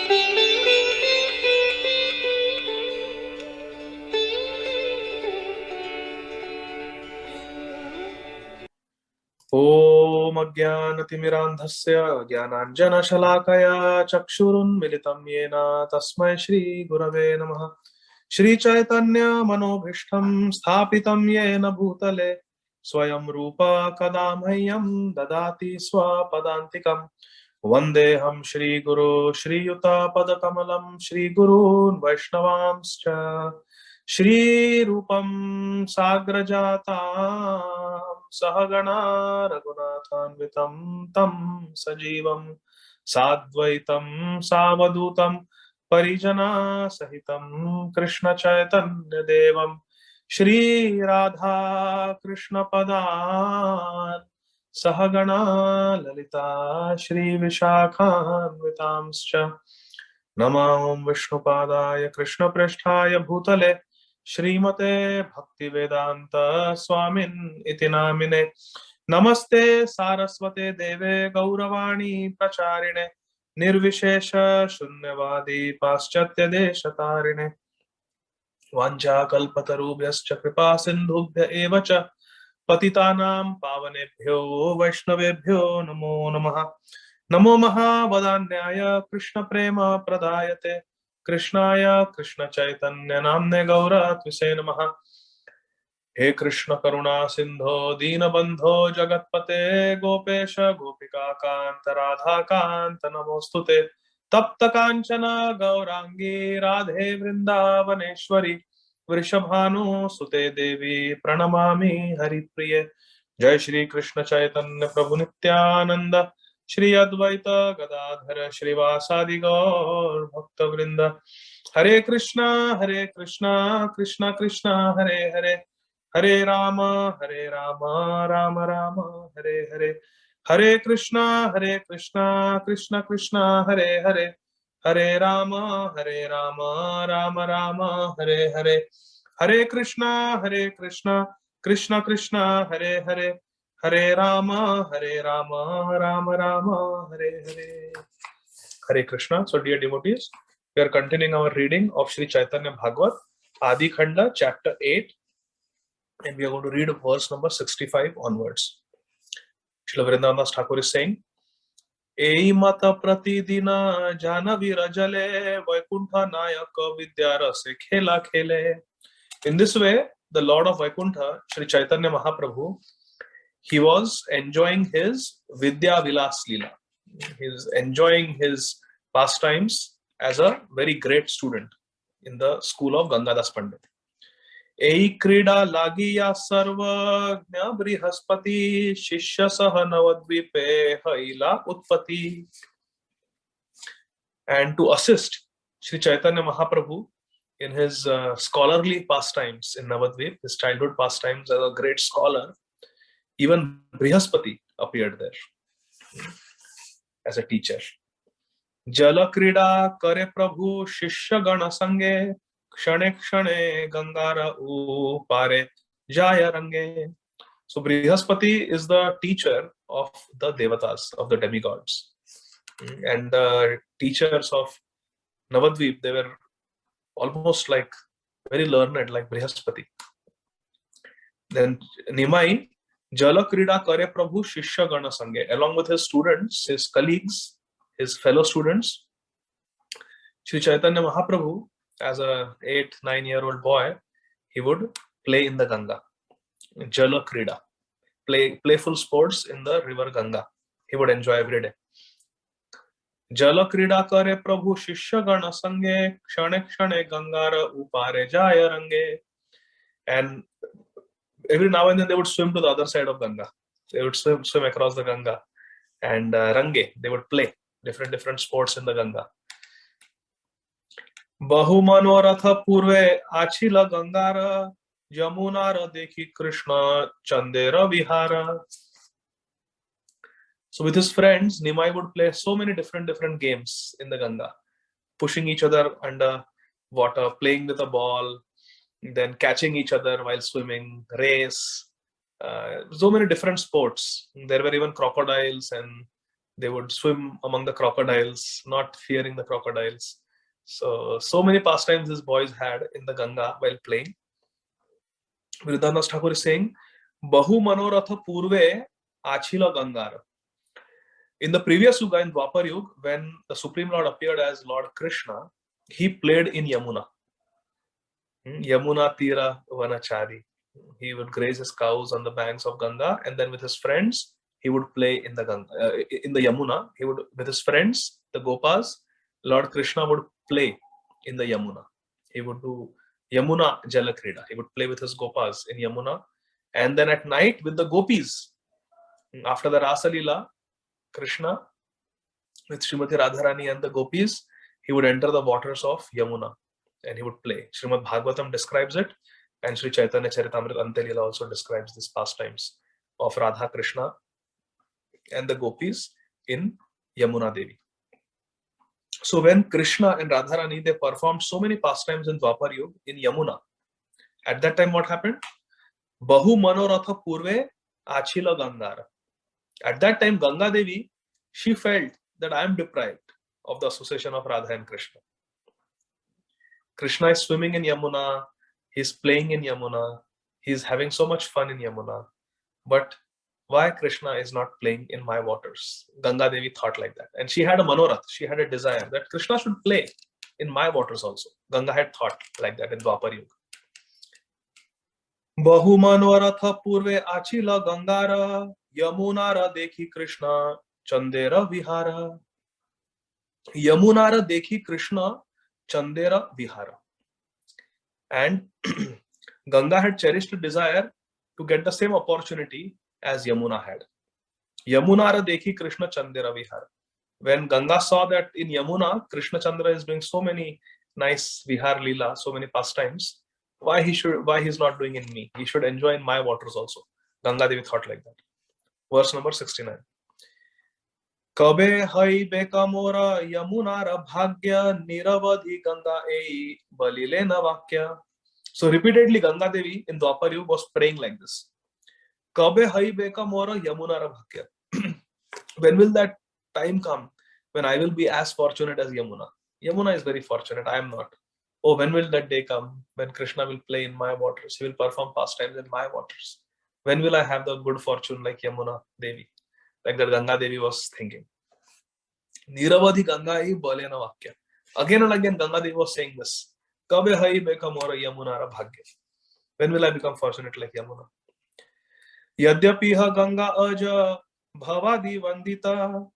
ॐ अज्ञानतिमिरान्धस्य ज्ञानाञ्जनशलाकया चक्षुरुन्मिलितं येन तस्मै श्रीगुरवे नमः। श्रीचैतन्यमनोभीष्टं स्थापितं येन भूतले स्वयं रूप कदा मह्यं ददाति स्वपदान्तिकम्। वन्देऽहं श्रीगुरो श्रीयुतपदकमलं श्रीगुरून् वैष्णवांश्च श्रीरूपं साग्रजातां सहगणा रघुनाथान्वितं तं सजीवं साद्वैतं सावधूतं परिजनासहितं कृष्णचैतन्यदेवं श्रीराधा कृष्णपदान् सहगणा ललिता श्रीविशाखान्वितांश्च नमो विष्णुपादाय कृष्णप्रेष्ठाय भूतले श्रीमते भक्तिवेदांत स्वामिन् इति नामिने। नमस्ते सारस्वते देवे गौरवाणी प्रचारिणे निर्विशेष शून्यवादी पाश्चात्य देशतारिणे। वाञ्छाकल्पतरुभ्यश्च कृपा सिन्धुभ्य एव च पतितानां पावनेभ्यो वैष्णवेभ्यो नमो नमः। नमो महावदान्याय कृष्ण प्रेम प्रदायते कृष्णाय कृष्ण चैतन्य नाम्ने गौरत्विषे नमः। हे कृष्ण करुणा सिंधो दीनबंधो जगतपते गोपेश गोपिका कांत राधा कांत नमोस्तुते। तप्त कांचन गौरांगी राधे वृंदावनेश्वरी वृषभानुसुते देवी प्रणमामि हरिप्रिये। जय श्री कृष्ण चैतन्य प्रभु नित्यानंद श्री अद्वैत गदाधर श्रीवासादि गौर भक्त वृंद। हरे कृष्णा कृष्णा कृष्णा हरे हरे हरे राम राम राम हरे हरे। हरे कृष्णा कृष्णा कृष्णा हरे हरे हरे राम राम राम हरे हरे। हरे Krishna Krishna Krishna Hare Hare Hare Ram Ram Ram Hare Hare. Hare Krishna. So dear devotees, we are continuing our reading of Sri Chaitanya Bhagavat, Adi Khanda, chapter 8, and we are going to read verse number 65 onwards. Srila Vrindavan Das Thakur is saying, Ei mata pratidina janavira jale Vaikuntha nayaka vidyarase khela khele. In this way, the Lord of Vaikuntha, Sri Chaitanya Mahaprabhu, he was enjoying his Vidya Vilas Leela. He is enjoying his pastimes as a very great student in the school of Gangadas Pandit. एई क्रीडा लागिया सर्वज्ञ बृहस्पति शिष्य सह नवद्वीपे हईला उत्पत्ति. And to assist Sri Chaitanya Mahaprabhu in his scholarly pastimes in Navadvip, his childhood pastimes as a great scholar, even Brihaspati appeared there as a teacher. जल क्रीडा करे प्रभु शिष्य गण संगे क्षणे क्षणे गंगार पारे जाय रंगे. So Brihaspati is the teacher of the devatas, of the demigods, and the teachers of Navadvip, they were almost like very learned, like Brihaspati. Then Nimai Jala Krida Kare Prabhu Shishya Gana Sange, along with his students, his colleagues, his fellow students, Sri Chaitanya Mahaprabhu, as a 8-9-year-old boy, he would play in the Ganga, Jala Krida, playful sports in the river Ganga. He would enjoy every day. जल क्रीडा करे प्रभु शिष्य गण संगे क्षणे क्षणे गंगार उपारे जाय रंगे. And every now and then they would swim to the other side of Ganga. They would swim across the Ganga, and range, they would play different sports in the Ganga. बहु मनोरथ पूर्वे आछिल गंगार यमुनार देखी कृष्ण चंदेर विहार. So with his friends, Nimai would play so many different games in the Ganga, pushing each other under water, playing with a ball, then catching each other while swimming, race, so many different sports. There were even crocodiles and They would swim among the crocodiles, not fearing the crocodiles. So many pastimes these boys had in the Ganga while playing. Vriddhanas Thakur is saying, Bahu Manoratha Purve Achila Gangara. In the previous Yuga, in Dwapar Yuga, when the Supreme Lord appeared as Lord Krishna, he played in Yamuna. Yamuna Tira Vanachari. He would graze his cows on the banks of Ganga, and then with his friends, he would play in the Ganga, in the Yamuna. He would, with his friends, the Gopas, Lord Krishna would play in the Yamuna. He would do Yamuna Jalakrida. He would play with his Gopas in Yamuna, and then at night with the Gopis, after the Rasa Leela, Krishna with Srimati Radharani and the Gopis, he would enter the waters of Yamuna and he would play. Srimad Bhagavatam describes it, and Sri Chaitanya Charitamrita Antya-Leela also describes these pastimes of Radha Krishna and the Gopis in Yamuna Devi. So when Krishna and Radharani, they performed so many pastimes in Dwapar Yuga in Yamuna, at that time what happened? Bahu Manoratha Purve Achila Gangara. At that time, Ganga Devi, she felt that I am deprived of the association of Radha and Krishna. Krishna is swimming in Yamuna, he's playing in Yamuna, he's having so much fun in Yamuna. But why Krishna is not playing in my waters? Ganga Devi thought like that. And she had a manorath, she had a desire that Krishna should play in my waters also. Ganga had thought like that in Dwapar Yuga. Bahu manoratha purve achila Gangara, Yamunara dekhi Krishna, Chandera Vihara. Yamunara dekhi Krishna, Chandera Vihara. And Ganga had cherished a desire to get the same opportunity as Yamuna had. Yamunara dekhi Krishna Chandera Vihara. When Ganga saw that in Yamuna, Krishna Chandra is doing so many nice Vihar Leela, so many pastimes, why he's not doing in me? He should enjoy in my waters also. Ganga Devi thought like that. Verse number 69. Kabe hai beka mora Yamunara bhagya niravadhi Ganga ei balile na vakya. So repeatedly Ganga Devi in Dwapar Yuga was praying like this. Kabe hai beka mora Yamunara bhagya. When will that time come when I will be as fortunate as Yamuna? Yamuna is very fortunate, I am not. Oh, when will that day come when Krishna will play in my waters? He will perform pastimes in my waters. When will I have the good fortune like Yamuna Devi? Like that Ganga Devi was thinking. Niravadhi Ganga hi balena vakya. Again and again Ganga Devi was saying this. Kabe hai beka mora Yamunara bhagya. When will I become fortunate like Yamuna? Yadyapiha Ganga aja bhavadi vandita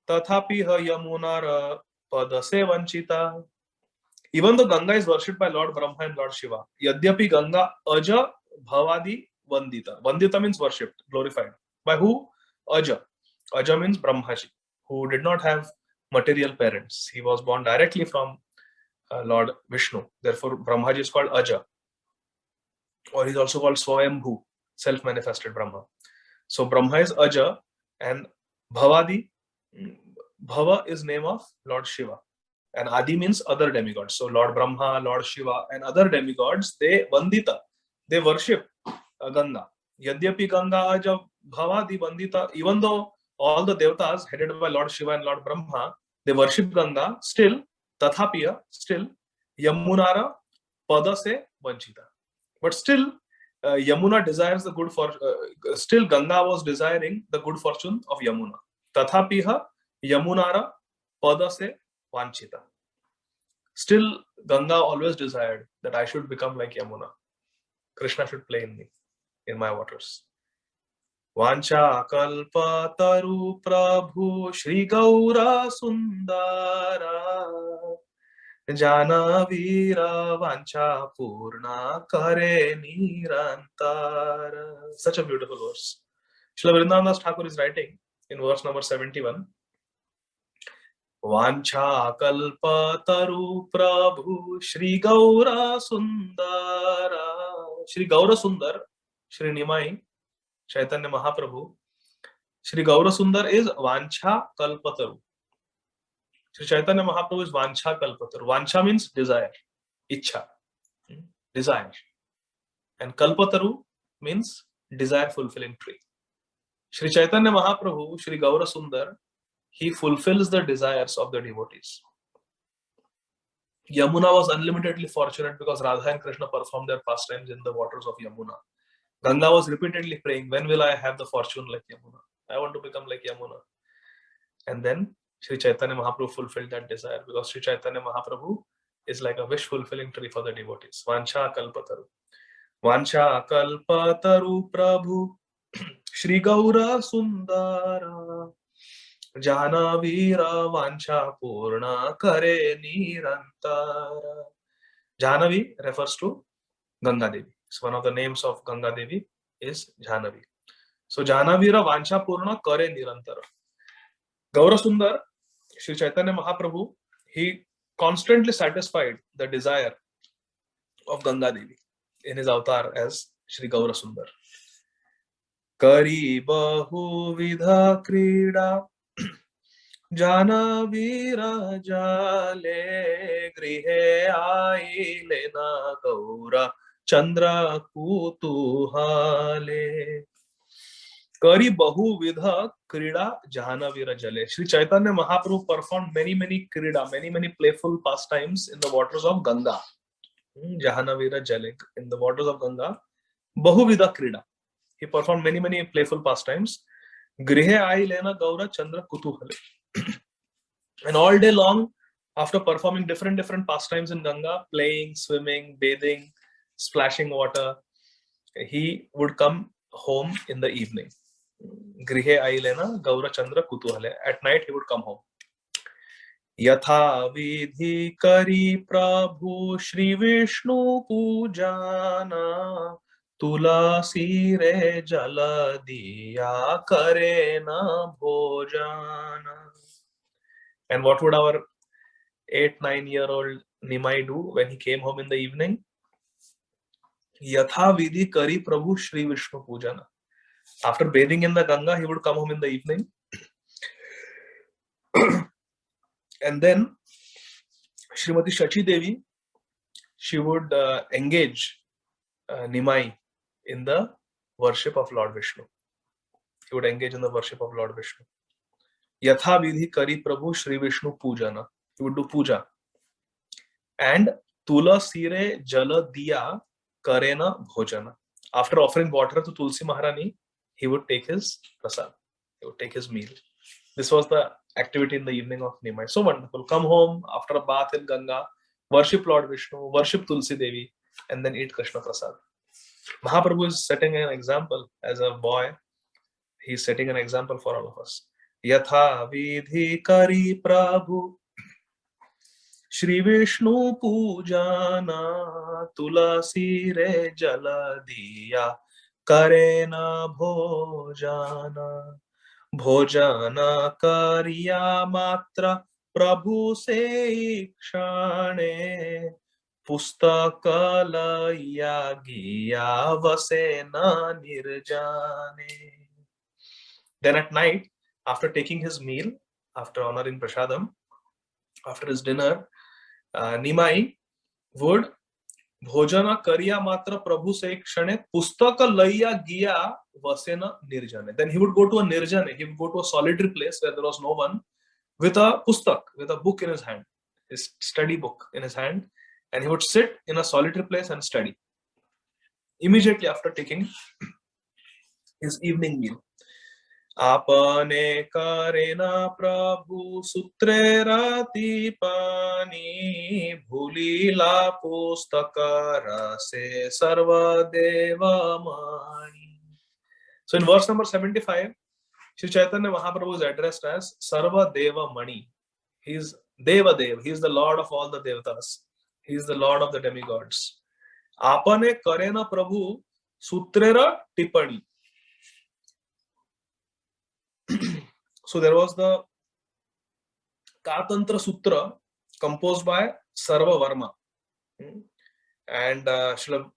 tathapiha Yamunara padase vanchita. Even though Ganga is worshipped by Lord Brahma and Lord Shiva, Yadyapi Ganga aja bhavadi vandita. Vandita means worshipped, glorified. By who? Aja. Aja means Brahmaji, who did not have material parents. He was born directly from Lord Vishnu. Therefore, Brahmaji is called Aja. Or he is also called Swayambhu, self-manifested Brahma. So Brahma is Aja, and Bhavadi, Bhava is name of Lord Shiva. And Adi means other demigods. So Lord Brahma, Lord Shiva, and other demigods, they Vandita, they worship Ganga. Yadyapi Ganga aja bhavadi Vandita, even though all the devatas headed by Lord Shiva and Lord Brahma, they worship Ganga, still, Tathapiya, still, Yamunara pada se vanchita. But still, Yamuna desires the good fortune, still Ganga was desiring the good fortune of Yamuna. Tathapiha Yamunara pada se vanchita. Still, Ganga always desired that I should become like Yamuna. Krishna should play in me, in my waters. Vancha kalpa taru prabhu Shri Gaura Sundara Jana Vira Vancha Purna Kare Nirantara. Such a beautiful verse. Srila Vrindavan Thakur is writing in verse number 71. Vancha kalpa taru prabhu Shri Gaura Sundara. Shri Gaura Sundar, Shri Nimai, Chaitanya Mahaprabhu. Shri Gaura Sundar is Vancha Kalpataru. Shri Chaitanya Mahaprabhu is Vancha Kalpataru. Vancha means desire, Ichha, desire. And Kalpataru means desire fulfilling tree. Shri Chaitanya Mahaprabhu, Shri Gaura Sundar, he fulfills the desires of the devotees. Yamuna was unlimitedly fortunate because Radha and Krishna performed their pastimes in the waters of Yamuna. Ganga was repeatedly praying, when will I have the fortune like Yamuna? I want to become like Yamuna. And then Sri Chaitanya Mahaprabhu fulfilled that desire, because Sri Chaitanya Mahaprabhu is like a wish fulfilling tree for the devotees. Vancha kalpataru. Vancha kalpataru Prabhu Shri Gaura Sundara Janavira Vancha Purna Kare Nirantara. Jahnavi refers to Ganga Devi. So one of the names of Ganga Devi is Jahnavi. So Janavira Vancha Purna Kare Nirantara. Gaura Sundar, Sri Chaitanya Mahaprabhu, he constantly satisfied the desire of Ganga Devi in his avatar as Sri Gaura Sundar. Kari bahu vidha krida Janavira jale grihe aile na Gaura Chandra kutuhale. Kari bahu vidha krida Jahanavira jale. Sri Chaitanya Mahaprabhu performed many krida, many playful pastimes in the waters of Ganga. Jahanavira jale, in the waters of Ganga. Bahu vidha krida. He performed many playful pastimes. Grihe ailena Gaura Chandra kutuhale. And all day long, after performing different pastimes in Ganga, playing, swimming, bathing, splashing water, he would come home in the evening. Grihe ailena Gaura Chandra kutuhale. At night he would come home. Yatha vidhi kari Prabhu Shri Vishnu pujana Tulasi re jala diya kare na bhojana. And what would our 8-9-year-old Nimai do when he came home in the evening? Yatha vidhi kari Prabhu Shri Vishnu pujana. After bathing in the Ganga, he would come home in the evening. And then Srimati Shachi Devi, she would engage Nimai in the worship of Lord Vishnu. He would engage in the worship of Lord Vishnu. Yatha vidhi kari Prabhu Shri Vishnu pujana. He would do puja. And Tulasi re jala diya karena bhojana. After offering water to Tulsi Maharani, he would take his prasad. He would take his meal. This was the activity in the evening of Nimai. So wonderful. Come home after a bath in Ganga, worship Lord Vishnu, worship Tulsi Devi, and then eat Krishna prasad. Mahaprabhu is setting an example as a boy. He is setting an example for all of us. Yatha vidhi kari Prabhu Shri Vishnu pujana Tulasi re jala diya karena bhojana. Bhojana kariya matra Prabhu se ikshane Pustakalaya giya vasena nirjane. Then at night, after taking his meal, after honoring Prasadam, after his dinner, Nimai would Bhojana kariya matra Prabhu se kshane pustakalaya giya vasena nirjane. Then he would go to a nirjane, he would go to a solitary place where there was no one, with a pustak, with a book in his hand, his study book in his hand, and he would sit in a solitary place and study. Immediately after taking his evening meal. Apane karena Prabhu sutre rati pani bhulila pustakara se sarva deva mani. So in verse number 75, Sri Chaitanya Mahaprabhu is addressed as Sarva Deva Mani. He is Deva Dev. He is the Lord of all the Devatas. He is the Lord of the demigods. Apane karena Prabhu sutrera tipani. So there was the Katantra Sutra composed by Sarva Varma. And Srila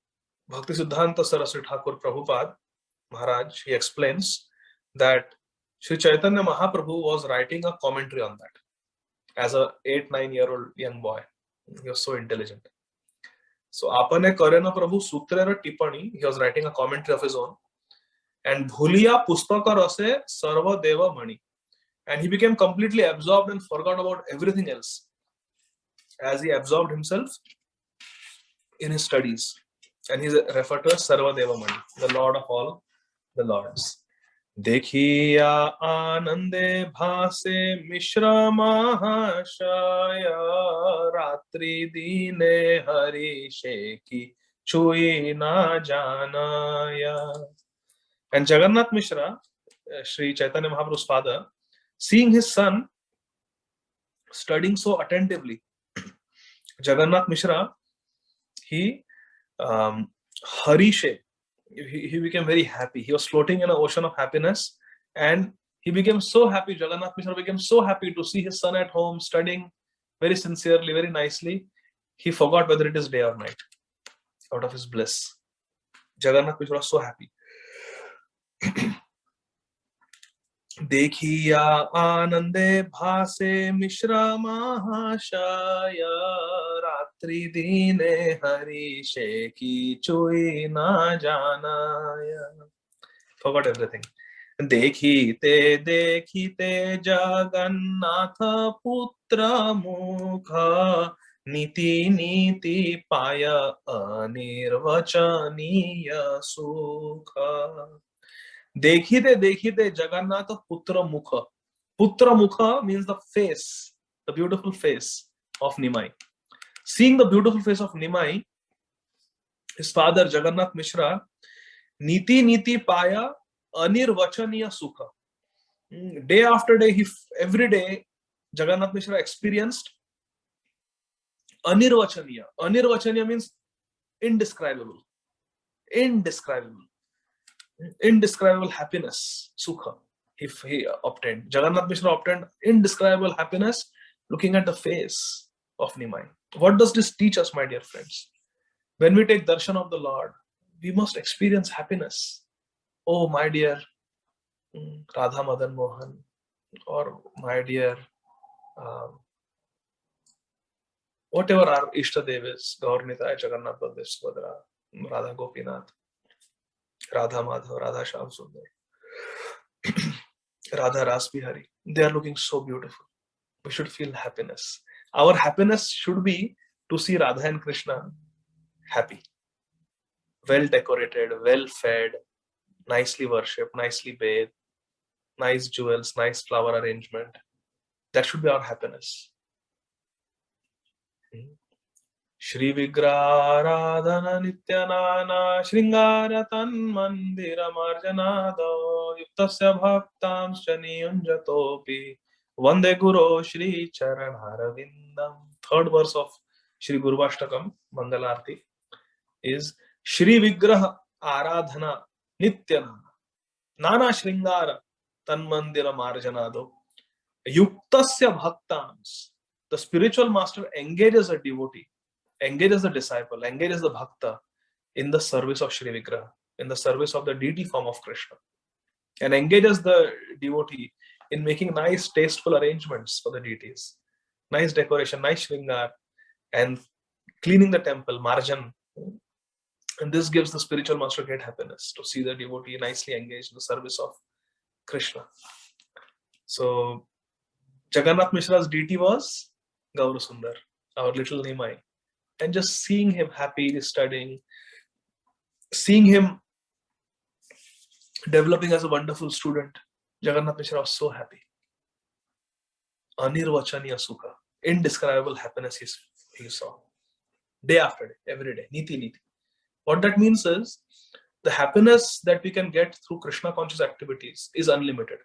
Bhakti Siddhanta Saraswati Thakur Prabhupada Maharaj, he explains that Sri Chaitanya Mahaprabhu was writing a commentary on that as a 8-9-year-old young boy. He was so intelligent. So Apane Karena Prabhu Sutrera Tipani, he was writing a commentary of his own. And Bhuliya Pustaka Rase Sarva Deva Mani. And he became completely absorbed and forgot about everything else as he absorbed himself in his studies. And he's referred to as Sarvadeva Mani, the Lord of all the Lords. देखिया आनंदे भासे मिश्रा महाशय रात्रि दीने हरिषे की छुई ना जानया. And Jagannath Mishra, Sri Chaitanya Mahaprabhu's father, seeing his son studying so attentively, Jagannath Mishra, he harishe, he became very happy. He was floating in an ocean of happiness, and he became so happy. Jagannath Mishra became so happy to see his son at home studying very sincerely, very nicely. He forgot whether it is day or night out of his bliss. Jagannath Mishra was so happy. देखिया आनंदे भासे मिश्रा महाशय रात्रि दीने हरिषे की चुई ना जानाया. Forgot everything. देखीते Jagannath पुत्र मुख नीति नीति पाय अनिर्वचनीय सुख. देखीते Jagannath Putra Mukha. Putra Mukha means the face, the beautiful face of Nimai. Seeing the beautiful face of Nimai, his father Jagannath Mishra, Niti Niti Paya Anirvachaniya Sukha. Day after day, every day, Jagannath Mishra experienced Anirvachaniya. Anirvachaniya means indescribable. Indescribable happiness, sukha, he obtained. Jagannath Mishra obtained indescribable happiness looking at the face of Nimai. What does this teach us, my dear friends? When we take darshan of the Lord, we must experience happiness. Oh, my dear Radha Madan Mohan, or my dear whatever our Ishtadev is, Gaurnita, Jagannath Baldev Subhadra, Radha Gopinath, Radha Madhav, Radha Shyam Sundar, Radha Ras Bihari. They are looking so beautiful. We should feel happiness. Our happiness should be to see Radha and Krishna happy, well decorated, well fed, nicely worshipped, nicely bathed, nice jewels, nice flower arrangement. That should be our happiness. Shri Vigraradhana Nityanana Shringara Tanmandira Marjanado Yuktasya Bhaktamscha Niyunjatopi Vande Guru Shri Charanharavindam. Third verse of Shri Gurvashtakam Mangalarti is Shri Vigraha Aradhana Nityanana Nana Shringara Tanmandira Marjanado Yuktasya Bhaktams. The spiritual master engages a devotee, engages the disciple, engages the bhakta in the service of Shri Vigraha, in the service of the deity form of Krishna, and engages the devotee in making nice, tasteful arrangements for the deities, nice decoration, nice shringar, and cleaning the temple, marjan. And this gives the spiritual master great happiness to see the devotee nicely engaged in the service of Krishna. So, Jagannath Mishra's deity was Gaura Sundar, our little Nimai. And just seeing him happy, studying, seeing him developing as a wonderful student, Jagannath Mishra was so happy. Anirvachaniya Sukha, indescribable happiness he saw. Day after day, every day, niti niti. What that means is, the happiness that we can get through Krishna conscious activities is unlimited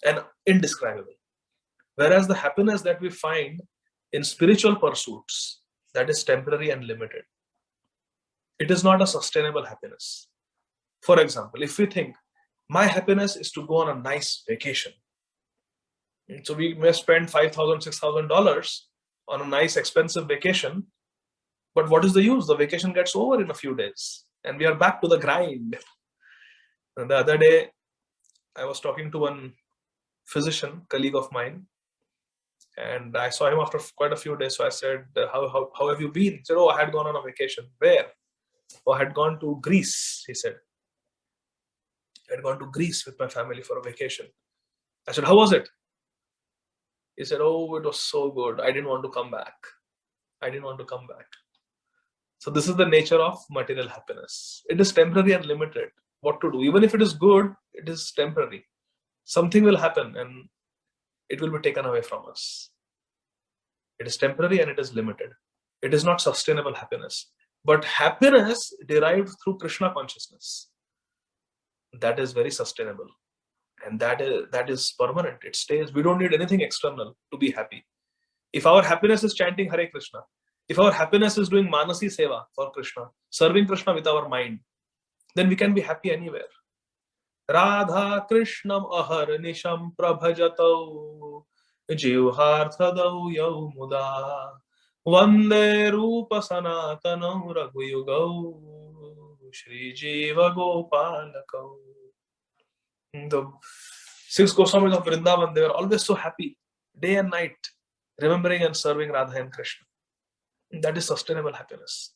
and indescribable. Whereas the happiness that we find in spiritual pursuits, that is temporary and limited. It is not a sustainable happiness. For example, if we think, my happiness is to go on a nice vacation. So we may spend $5,000, $6,000 on a nice expensive vacation, but what is the use? The vacation gets over in a few days and we are back to the grind. And the other day, I was talking to one physician, colleague of mine, and I saw him after quite a few days. So I said, how have you been? He said, oh, I had gone on a vacation. Where? Oh, I had gone to Greece, he said. I had gone to Greece with my family for a vacation. I said, how was it? He said, "Oh, it was so good. I didn't want to come back. I didn't want to come back." So this is the nature of material happiness. It is temporary and limited. What to do? Even if it is good, it is temporary. Something will happen and it will be taken away from us. It is temporary and it is limited. It is not sustainable happiness. But happiness derived through Krishna consciousness, that is very sustainable. And that is permanent. It stays. We don't need anything external to be happy. If our happiness is chanting Hare Krishna, if our happiness is doing Manasi Seva for Krishna, serving Krishna with our mind, then we can be happy anywhere. Radha Krishnam Ahar Nisham Prabhajato Jivharthadau Yau Muda Vande Rupa Sanatanam Raghuyugau Shri Jiva Gopalakau. The six Goswamis of Vrindavan, they were always so happy, day and night, remembering and serving Radha and Krishna. That is sustainable happiness.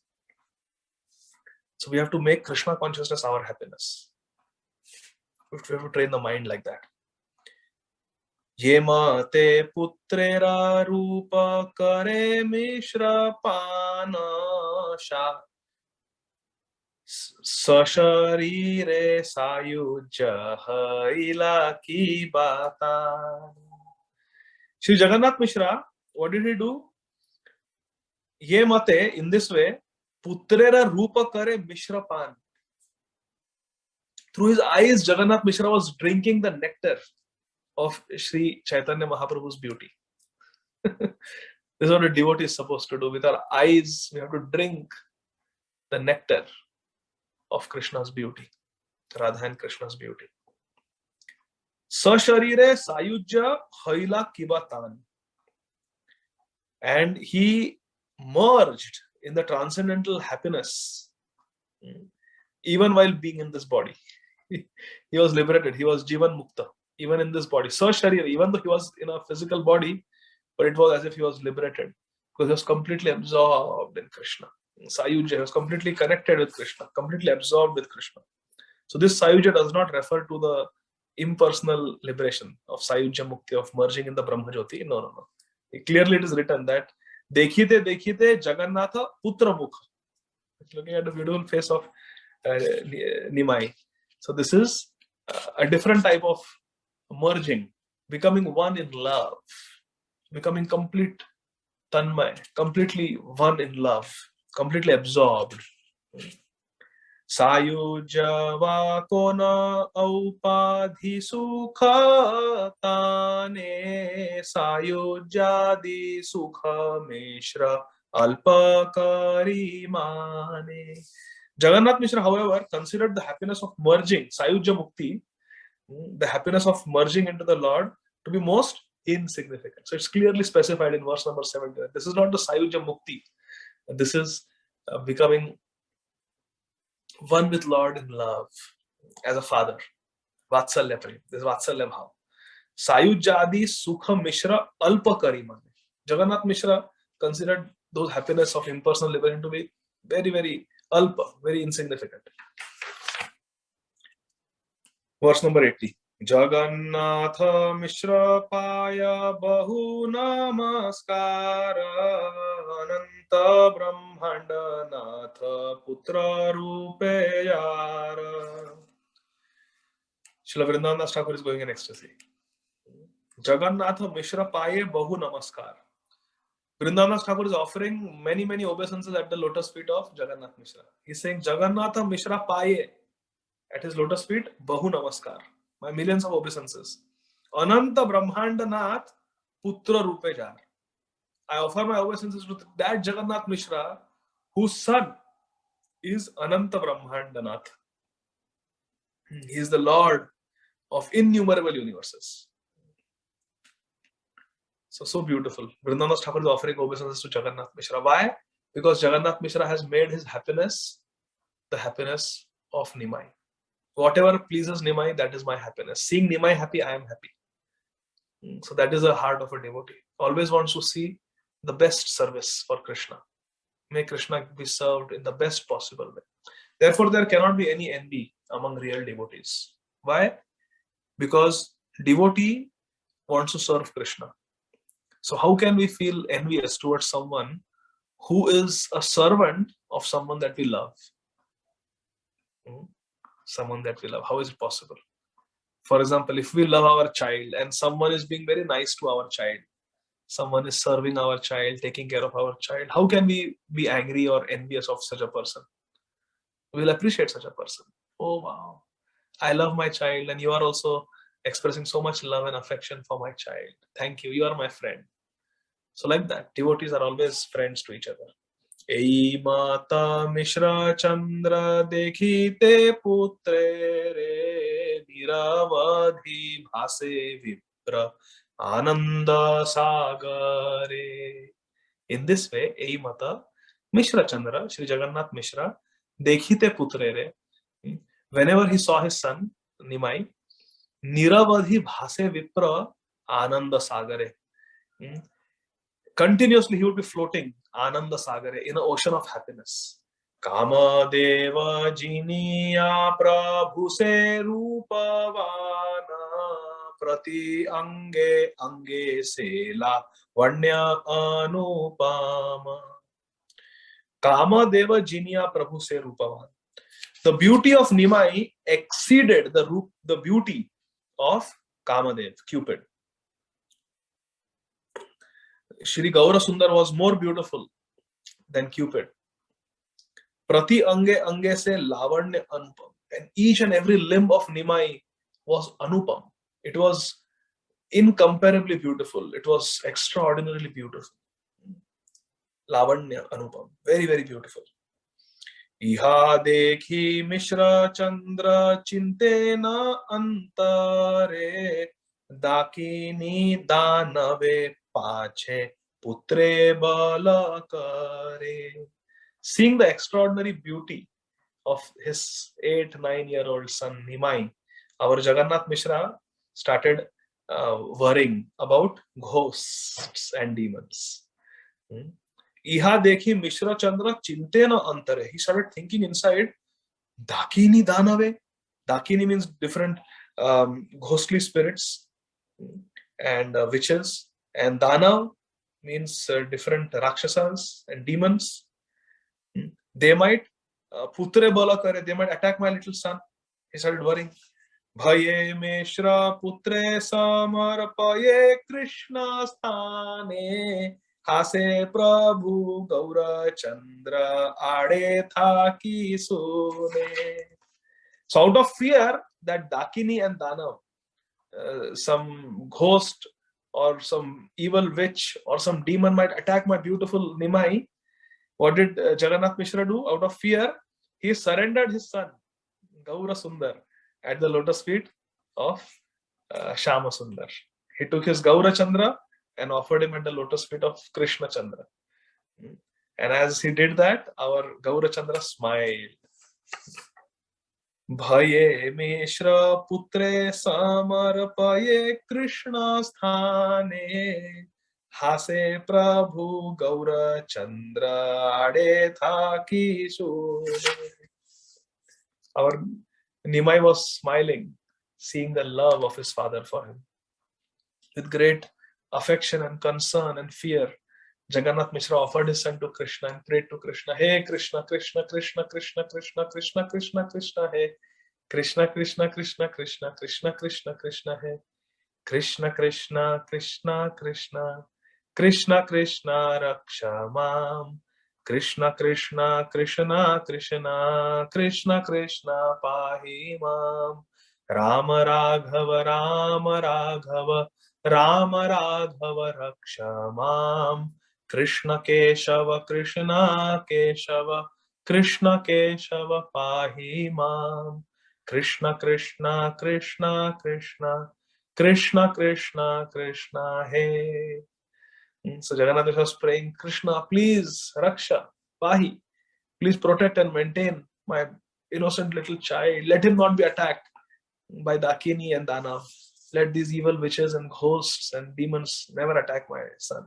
So we have to make Krishna consciousness our happiness. We have to train the mind like that. Yema te putrera rupa kare mishra pana sha Sasharire sayujya haila ki bata. Shri Jagannath Mishra, what did he do? Ye mate, in this way, putrera rupa kare mishra pan. Through his eyes, Jagannath Mishra was drinking the nectar of Sri Chaitanya Mahaprabhu's beauty. This is what a devotee is supposed to do. With our eyes, we have to drink the nectar of Krishna's beauty, Radha and Krishna's beauty. Sasharire sayujya haila kibatan. And he merged in the transcendental happiness even while being in this body. He was liberated. He was Jivan Mukta, even in this body. Sasharire, even though he was in a physical body, but it was as if he was liberated because he was completely absorbed in Krishna. Sayujya was completely connected with Krishna, completely absorbed with Krishna. So this Sayujya does not refer to the impersonal liberation of Sayujya Mukti, of merging in the Brahma Jyoti. No. Clearly it is written that Dekhite Dekhite Jagannatha Putra Mukha. Looking at the beautiful face of Nimai. So this is a different type of merging, becoming one in love, becoming complete Tanmay, completely one in love, completely absorbed. Sayujya vakona aupadhi sukha tane sayujyadi sukha mishra alpakari mane. Jagannath Mishra, however, considered the happiness of merging, Sayujya Mukti, the happiness of merging into the Lord, to be most insignificant. So it's clearly specified in verse number 7. This is not the Sayujya Mukti. This is becoming one with Lord in love, as a father. Vatsalya Prem. This is Vatsalya Bhav. Sayujyadi Sukha Mishra Alpa Karimane. Jagannath Mishra considered those happiness of impersonal liberation to be very, very alpa, very insignificant. Verse number 80. Jagannatha Mishra Paya Bahu Namaskara Ananta Brahmanda Natha Putra Rupeyara. Srila Vrindavan Das Thakur is going in ecstasy. Jagannatha Mishra Paye Bahu Namaskar. Vrindavan Das Thakur is offering many, many obeisances at the lotus feet of Jagannath Mishra. He is saying, Jagannatha Mishra Paye, at his lotus feet, Bahu Namaskar. My millions of obeisances. Ananta Brahmanda Nath Putra Rupejar. I offer my obeisances to that Jagannath Mishra, whose son is Ananta Brahmanda Nath. He is the Lord of innumerable universes. So beautiful. Vrindavan Das Thakur is offering obeisances to Jagannath Mishra. Why? Because Jagannath Mishra has made his happiness the happiness of Nimai. Whatever pleases Nimai, that is my happiness. Seeing Nimai happy, I am happy. So that is the heart of a devotee. Always wants to see the best service for Krishna. May Krishna be served in the best possible way. Therefore, there cannot be any envy among real devotees. Why? Because devotee wants to serve Krishna. So how can we feel envious towards someone who is a servant of someone that we love? Someone that we love. How is it possible? For example, if we love our child and someone is being very nice to our child, someone is serving our child, taking care of our child, how can we be angry or envious of such a person? We'll appreciate such a person. Oh wow, I love my child, and you are also expressing so much love and affection for my child. Thank you. You are my friend. So like that, devotees are always friends to each other. Ei mata mishra chandra dekhite putre re niravadhi bhase vipra ananda sagare. In this way, Ei mata Mishra Chandra, Sri Jagannath Mishra, dekhite putre re. Whenever he saw his son Nimai, niravadhi bhase vipra ananda sagare. Continuously he would be floating Ananda Sagare in an ocean of happiness. Kama Deva Jiniya Prabhu Se Rupavana Prati Ange Ange Sela Vanya Anupama. Kama Deva Jiniya Prabhu Se Rupavana. The beauty of Nimai exceeded the beauty of Kamadev, Cupid. Shri Gaura Sundar was more beautiful than Cupid. Prati Ange Ange se Lavanya Anupam. And each and every limb of Nimai was Anupam. It was incomparably beautiful. It was extraordinarily beautiful. Lavanya Anupam. Very, very beautiful. Iha dekhi Mishra Chandra Chintena Antare Dakini Danave Pache Putre Balakare. Seeing the extraordinary beauty of his 8-9-year-old son Nimai, our Jagannath Mishra started worrying about ghosts and demons. Iha dekhi Mishra Chandra chintena antare. He started thinking inside, Dakini Danave. Dakini means different ghostly spirits and witches, and Danav means different Rakshasas and demons. They might putre bala kare, they might attack my little son. He started worrying. Bhaye Mishra putre samarpaye Krishna sthane hase Prabhu Gaura Chandra ade tha ki sune. So out of fear that Dakini and Danav, some ghost or some evil witch or some demon might attack my beautiful Nimai, what did Jagannath Mishra do? Out of fear, he surrendered his son, Gaura Sundar, at the lotus feet of Shama Sundar. He took his Gaura Chandra and offered him at the lotus feet of Krishna Chandra. And as he did that, our Gaura Chandra smiled. Bhaye Mishra Putre Samarpaye Krishna Sthane Hase Prabhu Gaura Chandra Ade Thaki Sune. Our Nimai was smiling, seeing the love of his father for him. With great affection and concern and fear, Jagannath Mishra offered his son to Krishna and prayed to Krishna, Hey Krishna, Krishna, Krishna, Krishna, Krishna, Krishna, Krishna, Krishna, Hey Krishna, Krishna, Krishna, Krishna, Krishna, Krishna, Krishna, Hey Krishna, Krishna, Krishna, Krishna, Krishna, Krishna, Raksha Mam. Krishna, Krishna, Krishna, Krishna, Krishna, Krishna, Pahi Mam. Rama Raghava, Rama Raghava, Rama Raghava, Raksha Mam. Krishna Keshava, Krishna Keshava, Krishna Keshava, Pahi Mam. Krishna, Krishna, Krishna, Krishna, Krishna, Krishna, Krishna, Hey. So Jagannath was praying, Krishna, please, Raksha, Pahi, please protect and maintain my innocent little child. Let him not be attacked by Dakini and Danav. Let these evil witches and ghosts and demons never attack my son.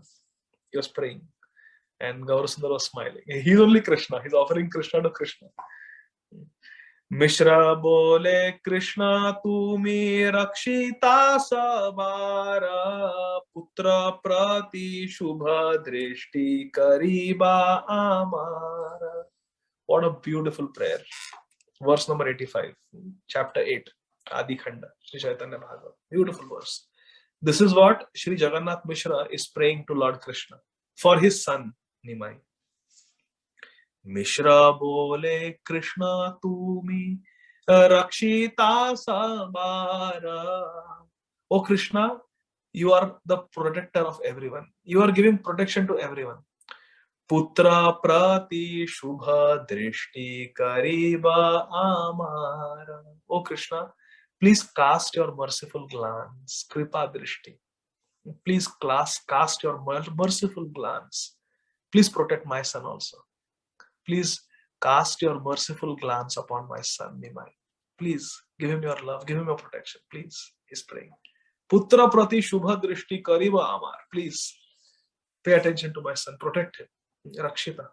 He was praying. And Gaurasundar was smiling. He's only Krishna. He's offering Krishna to Krishna. Mishra बोले कृष्णा तुम्ही रक्षिता सबारा पुत्र प्रति शुभ दृष्टि करीबा आमारा. What a beautiful prayer. Verse number 85, chapter 8, Adi Khanda, Sri Chaitanya Bhagavat. Beautiful verse. This is what Sri Jagannath Mishra is praying to Lord Krishna for his son Nimai. Mishra bole Krishna tumi rakshita sabara. Oh Krishna, you are the protector of everyone. You are giving protection to everyone. Putra prati shubha drishti kariba amara. Oh Krishna, please cast your merciful glance, kripa drishti. Please cast your merciful glance. Please protect my son also. Please cast your merciful glance upon my son Nimai. Please give him your love, give him your protection. Please, he's praying. Putra prati shubha drishti kariba amar. Please pay attention to my son, protect him. Rakshita.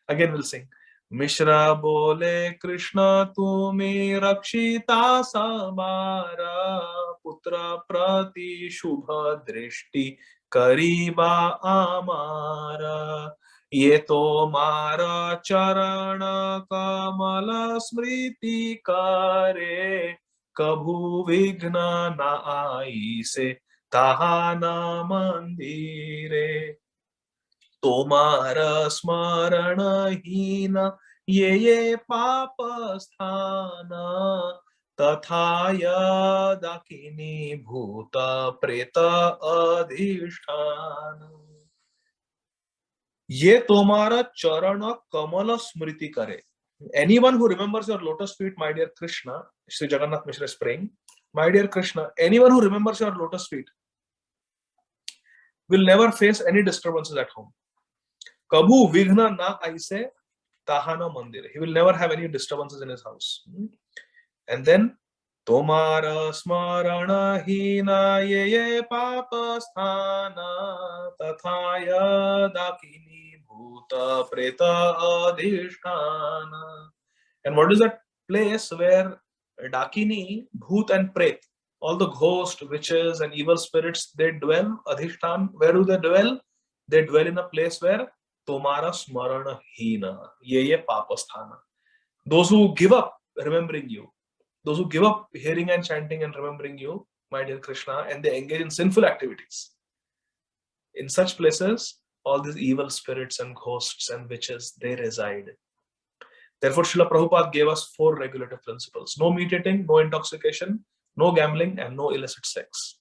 Again we'll sing. Mishra bole Krishna tumi rakshita samara putra prati shubha drishti kariba amara ye to mara charana kamala smriti kare kabhu vigna na aise tahana mandire. Tomara स्मरण हीन ये पाप स्थान तथा यदाकिनी भूत प्रेत अधिष्ठान. ये तोमारा चरण कमल स्मृति करे. Anyone who remembers your lotus feet, my dear Krishna, Sri Jagannath Mishra is praying, my dear Krishna, anyone who remembers your lotus feet will never face any disturbances at home. Kabhu Vighna na aise tahana mandir. He will never have any disturbances in his house. And then Tomara smarana hina ye papa sthana tathaya dakini bhuta preta adhisthana. And what is that place where Dakini, Bhoot and Pret, all the ghosts, witches and evil spirits, they dwell? Adhishtan, where do they dwell? They dwell in a place where Tomara smarana hina ye papasthana. Those who give up remembering you, those who give up hearing and chanting and remembering you, my dear Krishna, and they engage in sinful activities. In such places, all these evil spirits and ghosts and witches, they reside. Therefore, Srila Prabhupada gave us 4 regulative principles. No meat eating, no intoxication, no gambling, and no illicit sex.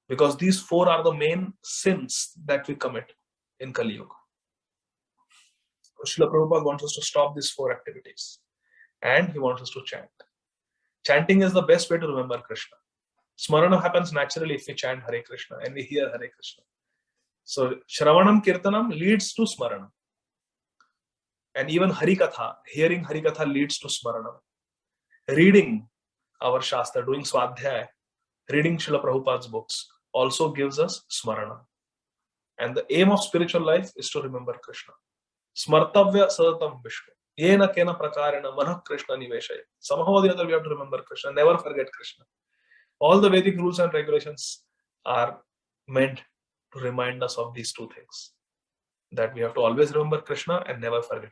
Because these 4 are the main sins that we commit in Kali Yuga. Srila Prabhupada wants us to stop these 4 activities. And he wants us to chant. Chanting is the best way to remember Krishna. Smarana happens naturally if we chant Hare Krishna and we hear Hare Krishna. So, Shravanam Kirtanam leads to Smarana. And even Harikatha, hearing Harikatha leads to Smarana. Reading our Shastra, doing Swadhyaya, reading Srila Prabhupada's books also gives us Smarana. And the aim of spiritual life is to remember Krishna. Smartavya Sadatam Vishnu. Yena kena prakarena manah Krishna niveshaya. Somehow or the other we have to remember Krishna, never forget Krishna. All the Vedic rules and regulations are meant to remind us of these 2 things. That we have to always remember Krishna and never forget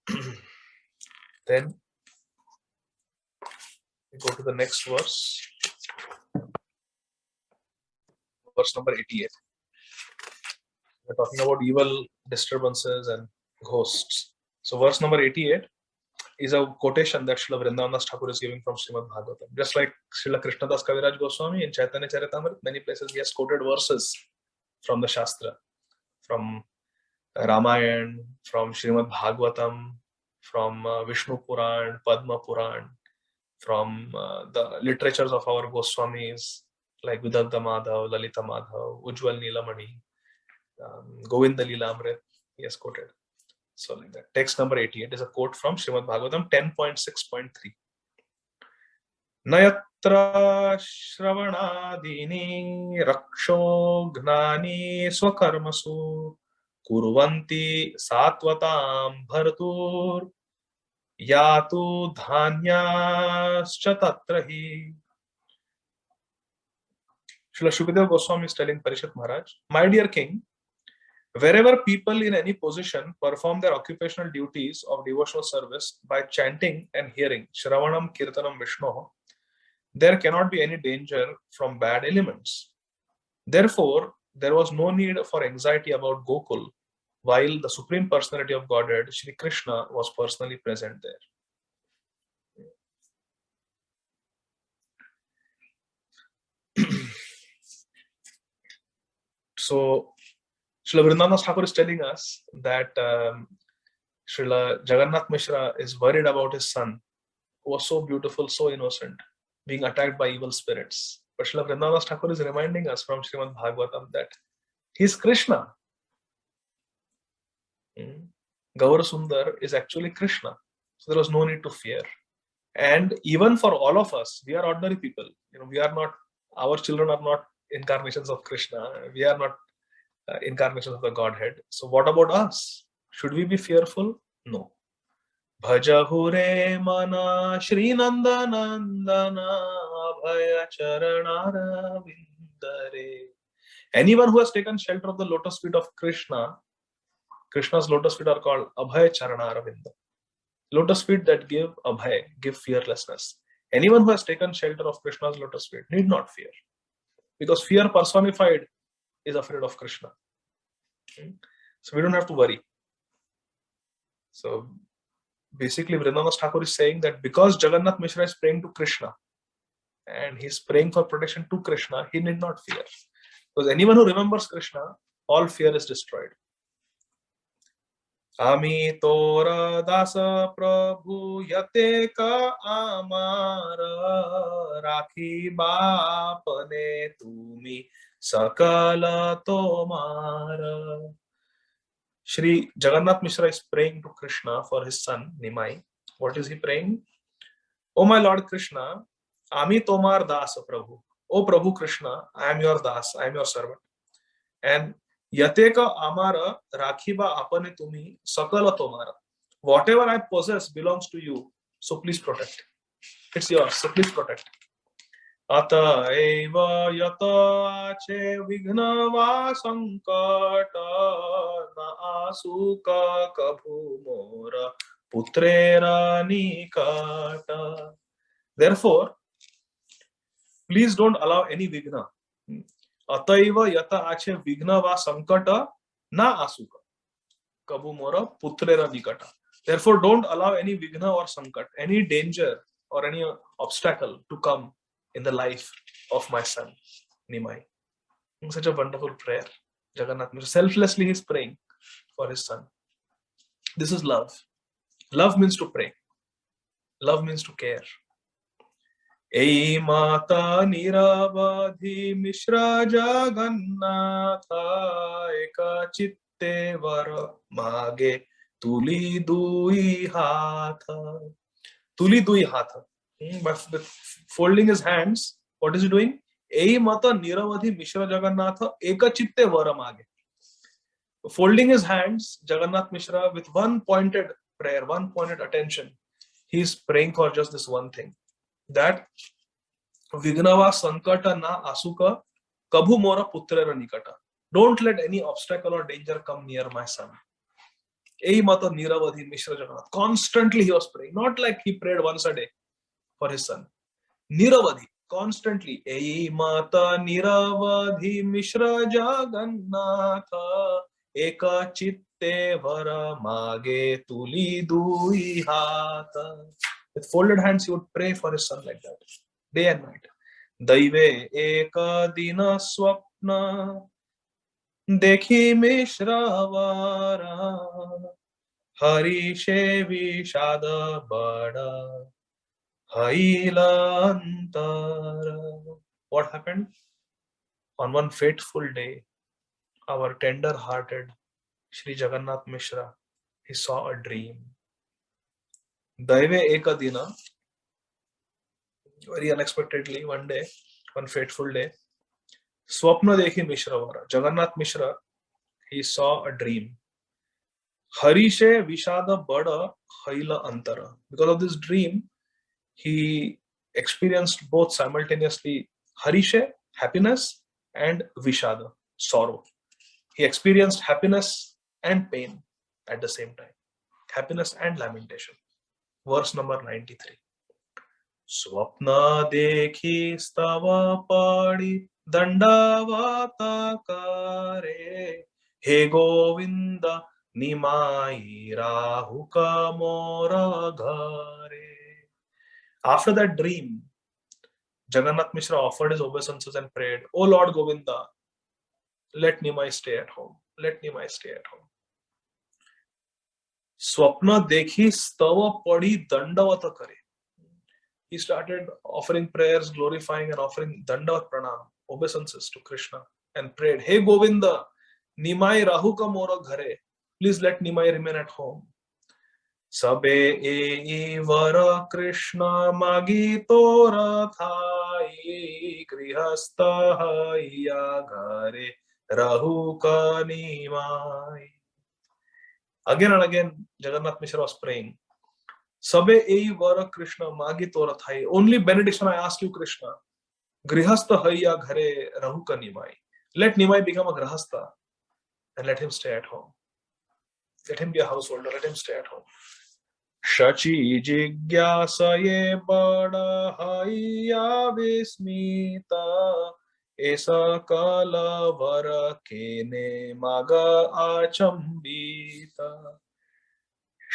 Krishna. Then we go to the next verse. Verse number 88. We're talking about evil disturbances and ghosts. So verse number 88 is a quotation that Srila Vrindavan Thakur is giving from Srimad Bhagavatam. Just like Srila Krishnadas Kaviraj Goswami in Chaitanya Charitamrita, many places he has quoted verses from the Shastra, from Ramayana, from Srimad Bhagavatam, from Vishnu Puran, Padma Puran, from the literatures of our Goswamis like Vidagdha Madhav, Lalita Madhav, Ujjwal Nilamani, Govinda Lilamrit, he has quoted. So like that. Text number 88 is a quote from Srimad Bhagavatam 10.6.3. Nayatra Shravanadini Raksho Gnani Swakarmasu Kurvanti Satvatam Bhartur यातु धान्याश्च तत्र हि. Srila Shukadeva Goswami is telling Parishit Maharaj, my dear king, wherever people in any position perform their occupational duties of devotional service by chanting and hearing Shravanam Kirtanam Vishnu, there cannot be any danger from bad elements. Therefore, there was no need for anxiety about Gokul while the Supreme Personality of Godhead, Shri Krishna, was personally present there. So, Srila Vrindavan Thakur is telling us that Srila Jagannath Mishra is worried about his son, who was so beautiful, so innocent, being attacked by evil spirits. But Srila Vrindavan Thakur is reminding us from Srimad Bhagavatam that he is Krishna. Gaura Sundar is actually Krishna. So there was no need to fear. And even for all of us, we are ordinary people. We are not, our children are not incarnations of Krishna. We are not incarnations of the Godhead. So what about us? Should we be fearful? No. Bhajahure mana Shri Nandanandana Abhaya Charanara Vindare. Anyone who has taken shelter of the lotus feet of Krishna, Krishna's lotus feet are called Abhaya Charanara Vinda. Lotus feet that give abhay, give fearlessness. Anyone who has taken shelter of Krishna's lotus feet need not fear. Because fear personified is afraid of Krishna. So we don't have to worry. So basically, Vrindavan Thakur is saying that because Jagannath Mishra is praying to Krishna and he's praying for protection to Krishna, he need not fear. Because anyone who remembers Krishna, all fear is destroyed. Ami tora dasa prabhu yate ka amara rakhi bapane tumi sakala tomara. Shri Jagannath Mishra is praying to Krishna for his son Nimai. What is he praying? Oh my Lord Krishna, Ami tomar dasa prabhu. Oh Prabhu Krishna, I am your das, I am your servant. And Yateka amara rakhiba apane tumi sakala tomara. Whatever I possess belongs to you, so please protect. It's yours, so please protect. Ata eva yata che vigna va sankata na asuka kabhu mora putrera nikata. Therefore, please don't allow any vigna. Ataiva yata ache vigna va sankata na asuka kabhu mora putrera nikata. Therefore, don't allow any vigna or sankat, any danger or any obstacle to come in the life of my son Nimai. Such a wonderful prayer. Jagannath Mishra selflessly he is praying for his son. This is love. Love means to pray. Love means to care. Ei mata niravadhi Mishra Jagannatha eka chitte vara mage tuli dui hatha. Tuli dui hatha. By folding his hands, what is he doing? Ei mata niravadhi Mishra Jagannatha eka chitte vara mage. Folding his hands, Jagannath Mishra, with one pointed prayer, one pointed attention, he is praying for just this one thing. That Vignava Sankata na Asuka Kabhu Mora Putrera Nikata. Don't let any obstacle or danger come near my son. Ei Mata Niravadhi Mishra Jagannath. Constantly he was praying. Not like he prayed once a day for his son. Niravadhi. Constantly. Ei Mata Niravadhi Mishra Jagannatha Eka Chitte Vara Mage Tuli Dui Hatha. With folded hands he would pray for his son like that. Day and night. Daive eka dina swapna dekhi mishravara hari shevi shada bada hailantara. What happened? On one fateful day, our tender-hearted Shri Jagannath Mishra, he saw a dream. Daive eka dina. Very unexpectedly, one day, one fateful day, Swapna Dekhi Mishravara, Jagannath Mishra, he saw a dream. Harishe Vishada Bada Haila Antara. Because of this dream, he experienced both simultaneously Harishe, happiness, and Vishada, sorrow. He experienced happiness and pain at the same time. Happiness and lamentation. Verse number 93. Swapna dekhi stava padi dandavata kare he Govinda nimai rahuka mora ghare. After that dream, Jagannath Mishra offered his obeisances and prayed, "O Lord Govinda, let Nimai stay at home. Let Nimai stay at home." Swapna dekhi stava padi dandavata kare. He started offering prayers, glorifying and offering dandavat pranam, obeisances to Krishna, and prayed, "Hey Govinda, Nimai rahuka mora ghare. Please let Nimai remain at home." Sabe e vara Krishna magi tora thai grihastha haiya ghare rahuka nimai. Again and again, Jagannath Mishra was praying, Sabe ei vara Krishna magi tora thai. Only benediction I ask you, Krishna. Grihastha haiya ghare rahuka nimai. Let Nimai become a grihastha and let him stay at home. Let him be a householder. Let him stay at home. Shachi jigyasaye bada haiya vismita esa kala vara kene maga achambita.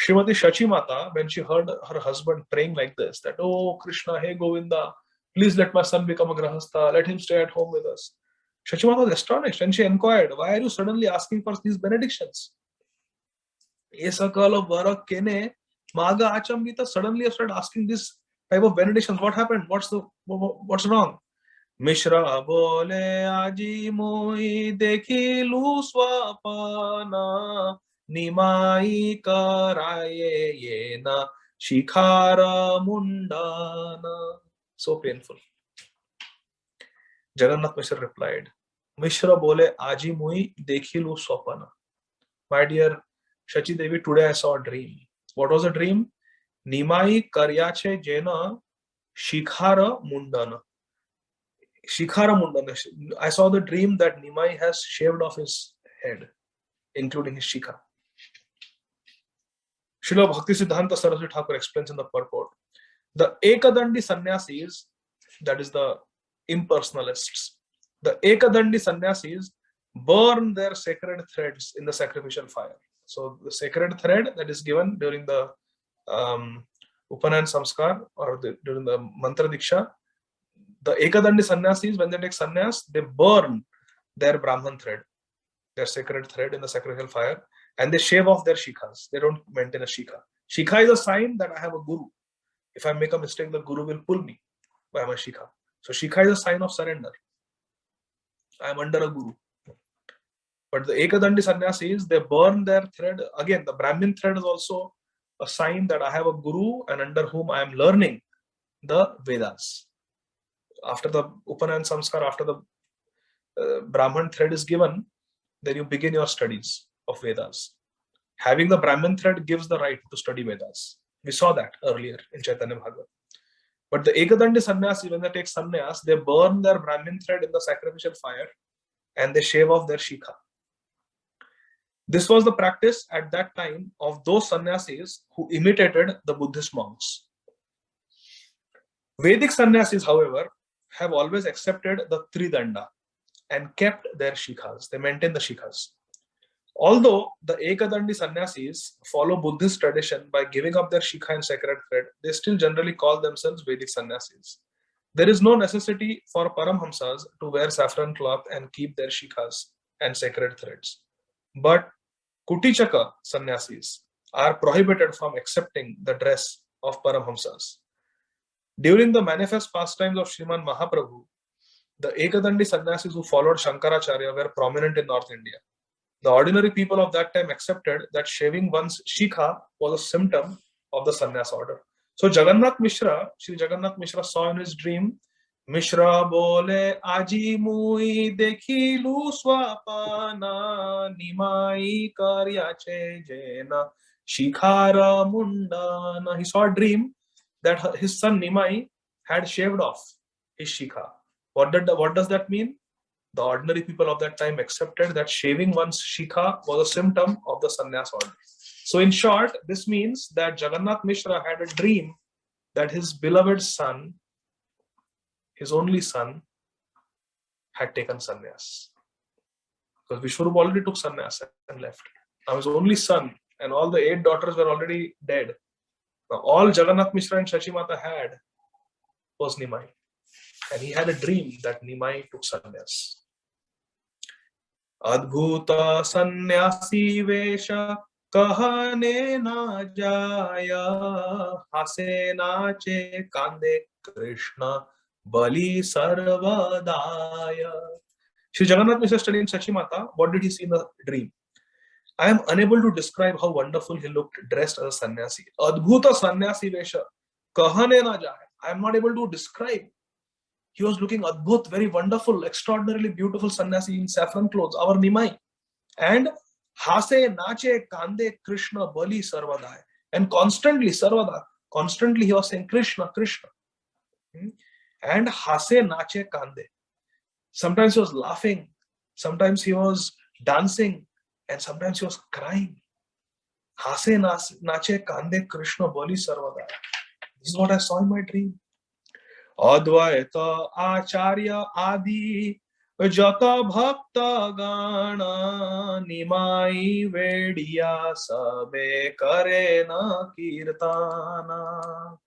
Srimati Shachi Mata, when she heard her husband praying like this, that, "Oh Krishna, hey Govinda, please let my son become a grahastha, let him stay at home with us." Shachi Mata was astonished and she inquired, "Why are you suddenly asking for these benedictions? Esakala vara kene maga achambita." Suddenly you started asking this type of benedictions. What happened? What's wrong? Mishra bole aji moi dekhilu swapana nimai karaye yena shikhara mundana. So painful. Jagannath Mishra replied, "Mishra bole aji moi dekhilu swapana." My dear Shachi Devi, today I saw a dream. What was the dream? Nimai karyache jena shikhara mundana. Shikhara mundana. I saw the dream that Nimai has shaved off his head, including his shikha. Srila Bhakti Siddhanta Saraswati Thakur explains in the purport, the Ekadandi sannyasis, that is the impersonalists, the Ekadandi sannyasis burn their sacred threads in the sacrificial fire. So the sacred thread that is given during the Upanan Samskar or during the Mantra Diksha, the Ekadandi sannyasis, when they take sannyas, they burn their Brahman thread, their sacred thread in the sacrificial fire, and they shave off their shikhas. They don't maintain a shikha. Shikha is a sign that I have a guru. If I make a mistake, the guru will pull me by my shikha. So shikha is a sign of surrender. I am under a guru. But the Ekadandi sannyasis, they burn their thread. Again, the Brahmin thread is also a sign that I have a guru and under whom I am learning the Vedas. After the Upanan Samskar, after the Brahman thread is given, then you begin your studies of Vedas. Having the Brahman thread gives the right to study Vedas. We saw that earlier in Chaitanya Bhagavat. But the Ekadandi sannyasi, when they take sannyas, they burn their Brahmin thread in the sacrificial fire and they shave off their shikha. This was the practice at that time of those sannyasis who imitated the Buddhist monks. Vedic sannyasis, however, have always accepted the Tridanda and kept their shikhas. They maintain the shikhas. Although the Ekadandi sannyasis follow Buddhist tradition by giving up their shikha and sacred thread, they still generally call themselves Vedic sannyasis. There is no necessity for Paramhamsas to wear saffron cloth and keep their shikhas and sacred threads. But Kutichaka sannyasis are prohibited from accepting the dress of Paramhamsas. During the manifest pastimes of Sriman Mahaprabhu, the Ekadandi sannyasis who followed Shankaracharya were prominent in North India. The ordinary people of that time accepted that shaving one's shikha was a symptom of the sannyas order. So Jagannath Mishra, Sri Jagannath Mishra saw in his dream Mishra बोले आजी मुई देखिलु स्वापना निमाई कार्याचे जेना शिखारा मुंडन. He saw a dream that his son Nimai had shaved off his shikha. What does that mean? The ordinary people of that time accepted that shaving one's shikha was a symptom of the sannyas order. So in short, this means that Jagannath Mishra had a dream that his beloved son, his only son, had taken sannyas. Because Vishwarup already took sannyas and left. Now his only son and all the 8 daughters were already dead. Now all Jagannath Mishra and Shachimata had was Nimai. And he had a dream that Nimai took sannyas. Adbhuta sannyasi vesha कहने ना जाया हसे नाचे कांदे कृष्ण बलि सर्वदाय. Shri Jagannath Mishra studying Shachimata, what did he see in the dream? I am unable to describe how wonderful he looked dressed as a sannyasi. Adbhuta sannyasi vesha kahane na jaye. I am not able to describe. He was looking adbhut, very wonderful, extraordinarily beautiful sannyasi in saffron clothes, our Nimai. And hase nache kande Krishna bali sarvadai. And constantly, sarvada, constantly he was saying Krishna, Krishna. And hase nache kande. Sometimes he was laughing, sometimes he was dancing, and sometimes he was crying. Hase nache kande Krishna bali sarvadai. This is what I saw in my dream. Advaita Acharya Adi Jata Bhakta Gana Nimai Vediya Sabe Karena Kirtana.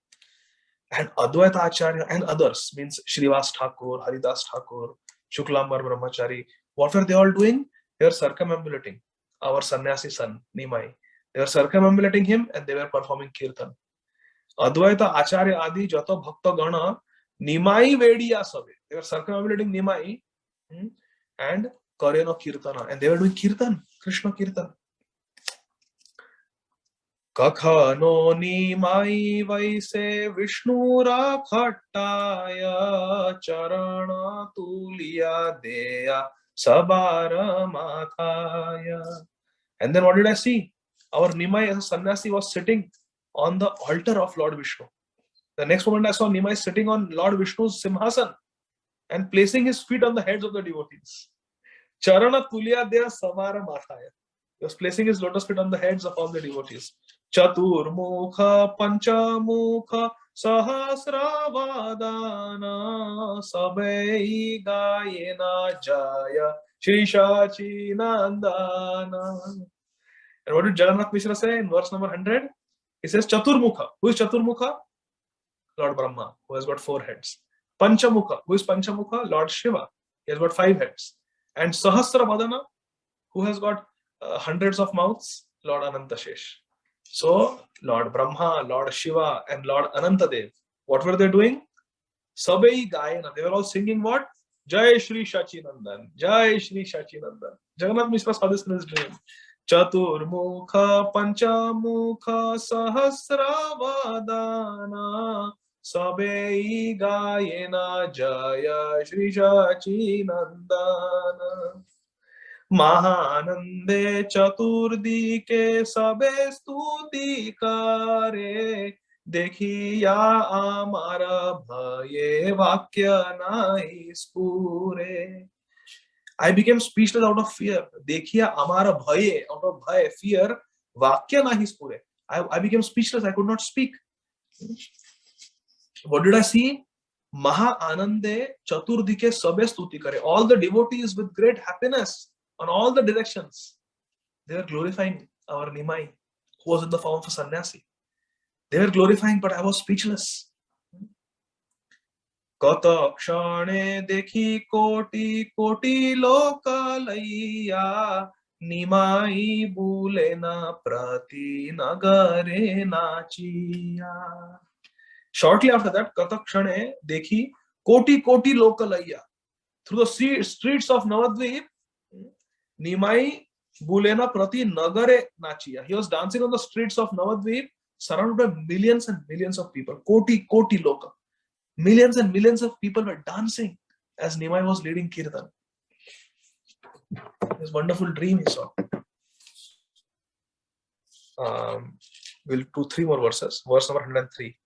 And Advaita Acharya and others, means Shrivas Thakur, Haridas Thakur, Shuklambar Brahmachari, what were they all doing? They were circumambulating our sannyasi son, Nimai. They were circumambulating him and they were performing kirtan. Advaita Acharya Adi Jata Bhakta Gana Nimai Vediya Sabe. They were circumambulating Nimai and Karena Kirtana. And they were doing Kirtan, Krishna Kirtan. Kakhano Nimai Vaise Vishnura Khattaya Charana Tuliya Deya Sabara Mathaya. And then what did I see? Our Nimai as a sannyasi was sitting on the altar of Lord Vishnu. The next moment I saw Nimai sitting on Lord Vishnu's Simhasan and placing his feet on the heads of the devotees. Charana Tulya Deya Samara Mathaya. He was placing his lotus feet on the heads of all the devotees. Chatur Mukha Panchamukha Sahasravadana Sabai Gayena Jaya Shri Shachi Nandana. And what did Jagannath Mishra say in verse number 100? He says Chaturmukha. Who is Chaturmukha? Lord Brahma, who has got 4 heads. Panchamukha. Who is Panchamukha? Lord Shiva. He has got 5 heads. And Sahasravadana, who has got hundreds of mouths? Lord Anantashesh. So, Lord Brahma, Lord Shiva, and Lord Anantadev, what were they doing? Sabai Gayana. They were all singing what? Jai Shri Shachinandan. Jai Shri Shachinandan. Jagannath Mishra saw this in his dream. Chaturmukha Panchamukha Sahasravadana Sabai Gayena Jaya Shri Shachinandana. Mahanande Chaturdike Sabe Stuti Kare Dekhiya Amara Bhaye Vakya Nahi Spure. I became speechless out of fear. Dekhiya Amara Bhaye, out of bhaye, fear, Vakya Nahi Spure. I became speechless. I could not speak. What did I see? Maha Anande Chaturdike Sabe Stuti Kare. All the devotees with great happiness on all the directions, they were glorifying our Nimai, who was in the form of a sannyasi. They were glorifying, but I was speechless. Kata kshane dekhi koti koti lokalaya Nimai bulena prati nagare nachiya. Shortly after that, Kata kshane dekhi koti koti lokalaya. Through the streets of Navadvip, Nimai bulena prati nagare nachiya. He was dancing on the streets of Navadvip, surrounded by millions and millions of people. Koti koti loka. Millions and millions of people were dancing as Nimai was leading Kirtan. This wonderful dream he saw. We'll do 3 more verses. Verse number 103.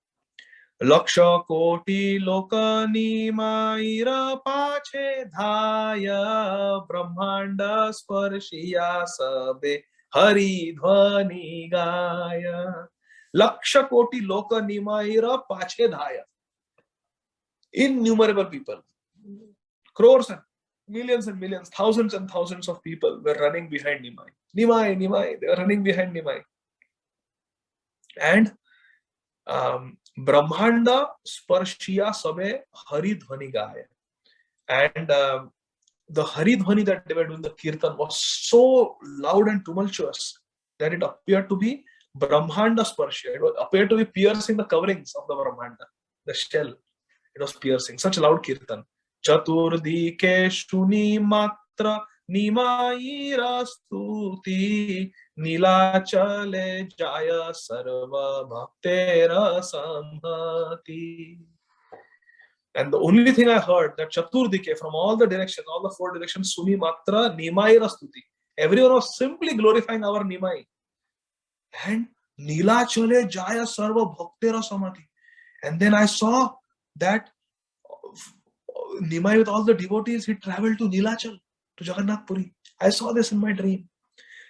Laksha koti lokani maira pache dhaya brahmanda sparshiya sabe hari dhvani gaya. Laksha koti lokani maira pache dhaya. Innumerable people, crores and millions, thousands and thousands of people were running behind Nimai. Nimai, they were running behind Nimai. And Brahmanda Sparshiya Sabe Hari Dhvani Gaya. And the Hari Dhvani that they were doing, the Kirtan, was so loud and tumultuous that it appeared to be Brahmanda Sparshiya. It appeared to be piercing the coverings of the Brahmanda, the shell. It was piercing. Such a loud Kirtan. Chaturdike Shuni Matra Nimaira Stuti Nilachale Jaya Sarva Bhaktera Samhati. And the only thing I heard that Chaturdike, from all the directions, all the 4 directions, Suni Matra Nimaira Stuti. Everyone was simply glorifying our Nimai. And Nilachale Jaya Sarva Bhaktera Samhati. And then I saw that Nimai with all the devotees, he traveled to Nilachal, to Jagannath Puri. I saw this in my dream.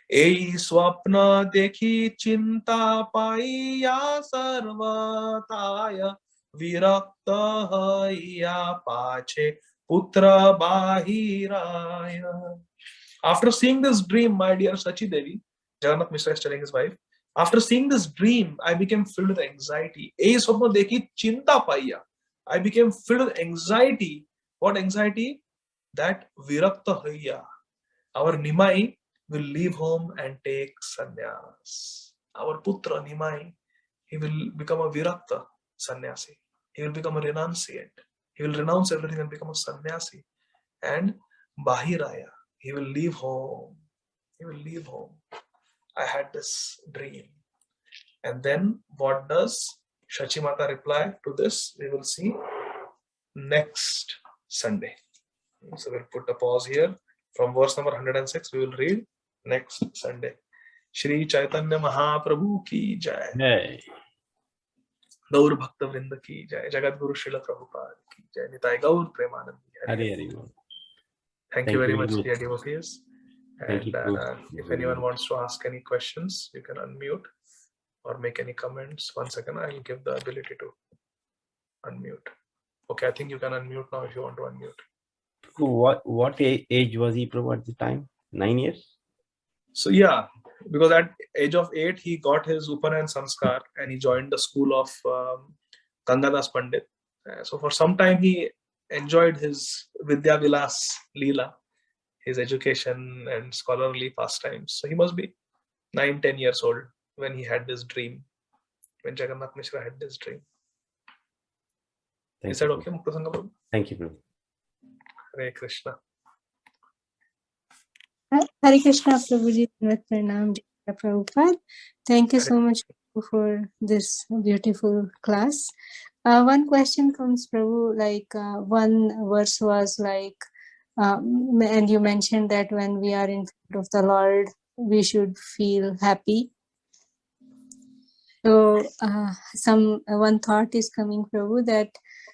Ei swapna dekhi chinta paiya sarvataya virakta haiya pache putra bahiraya. After seeing this dream, my dear Sachi Devi, Jagannath Mishra is telling his wife, after seeing this dream, I became filled with anxiety. Ei swapna dekhi chinta paiya. I became filled with anxiety. What anxiety? That virakta haiya. Our Nimai will leave home and take sannyas. Our putra Nimai, he will become a virakta sannyasi. He will become a renunciate. He will renounce everything and become a sannyasi. And bahiraya, he will leave home. He will leave home. I had this dream. And then what does Shachi Mata reply to this? We will see next Sunday. So we'll put a pause here. From verse number 106, we will read next Sunday. Shri Chaitanya Mahaprabhu ki jai. Hey. Gaur Bhakta Vrinda ki jai. Jagat Guru Srila Prabhupada ki jai. Nitai Gaur Premanand. Hari. Thank you very much, dear devotees. And if very anyone much. wants to ask any questions, you can unmute or make any comments. 1 second, I will give the ability to unmute. Okay, I think you can unmute now if you want to unmute. What age was he, Prabhu, at the time? 9 years? So yeah, because at age of 8, he got his Upanayan Sanskar and he joined the school of Gangadas Pandit. So for some time, he enjoyed his Vidya Vilas Leela, his education and scholarly pastimes. So he must be 9-10 years old when he had this dream, when Jagannath Mishra had this dream. Is that okay, Mukta Sangha Prabhu? Thank you, Prabhu. Hare Krishna. Hare Krishna, Prabhuji. Pranam, Prabhupada. Thank you so much for this beautiful class. One question comes, Prabhu, like one verse was like, and you mentioned that when we are in front of the Lord, we should feel happy. So one thought is coming, Prabhu, that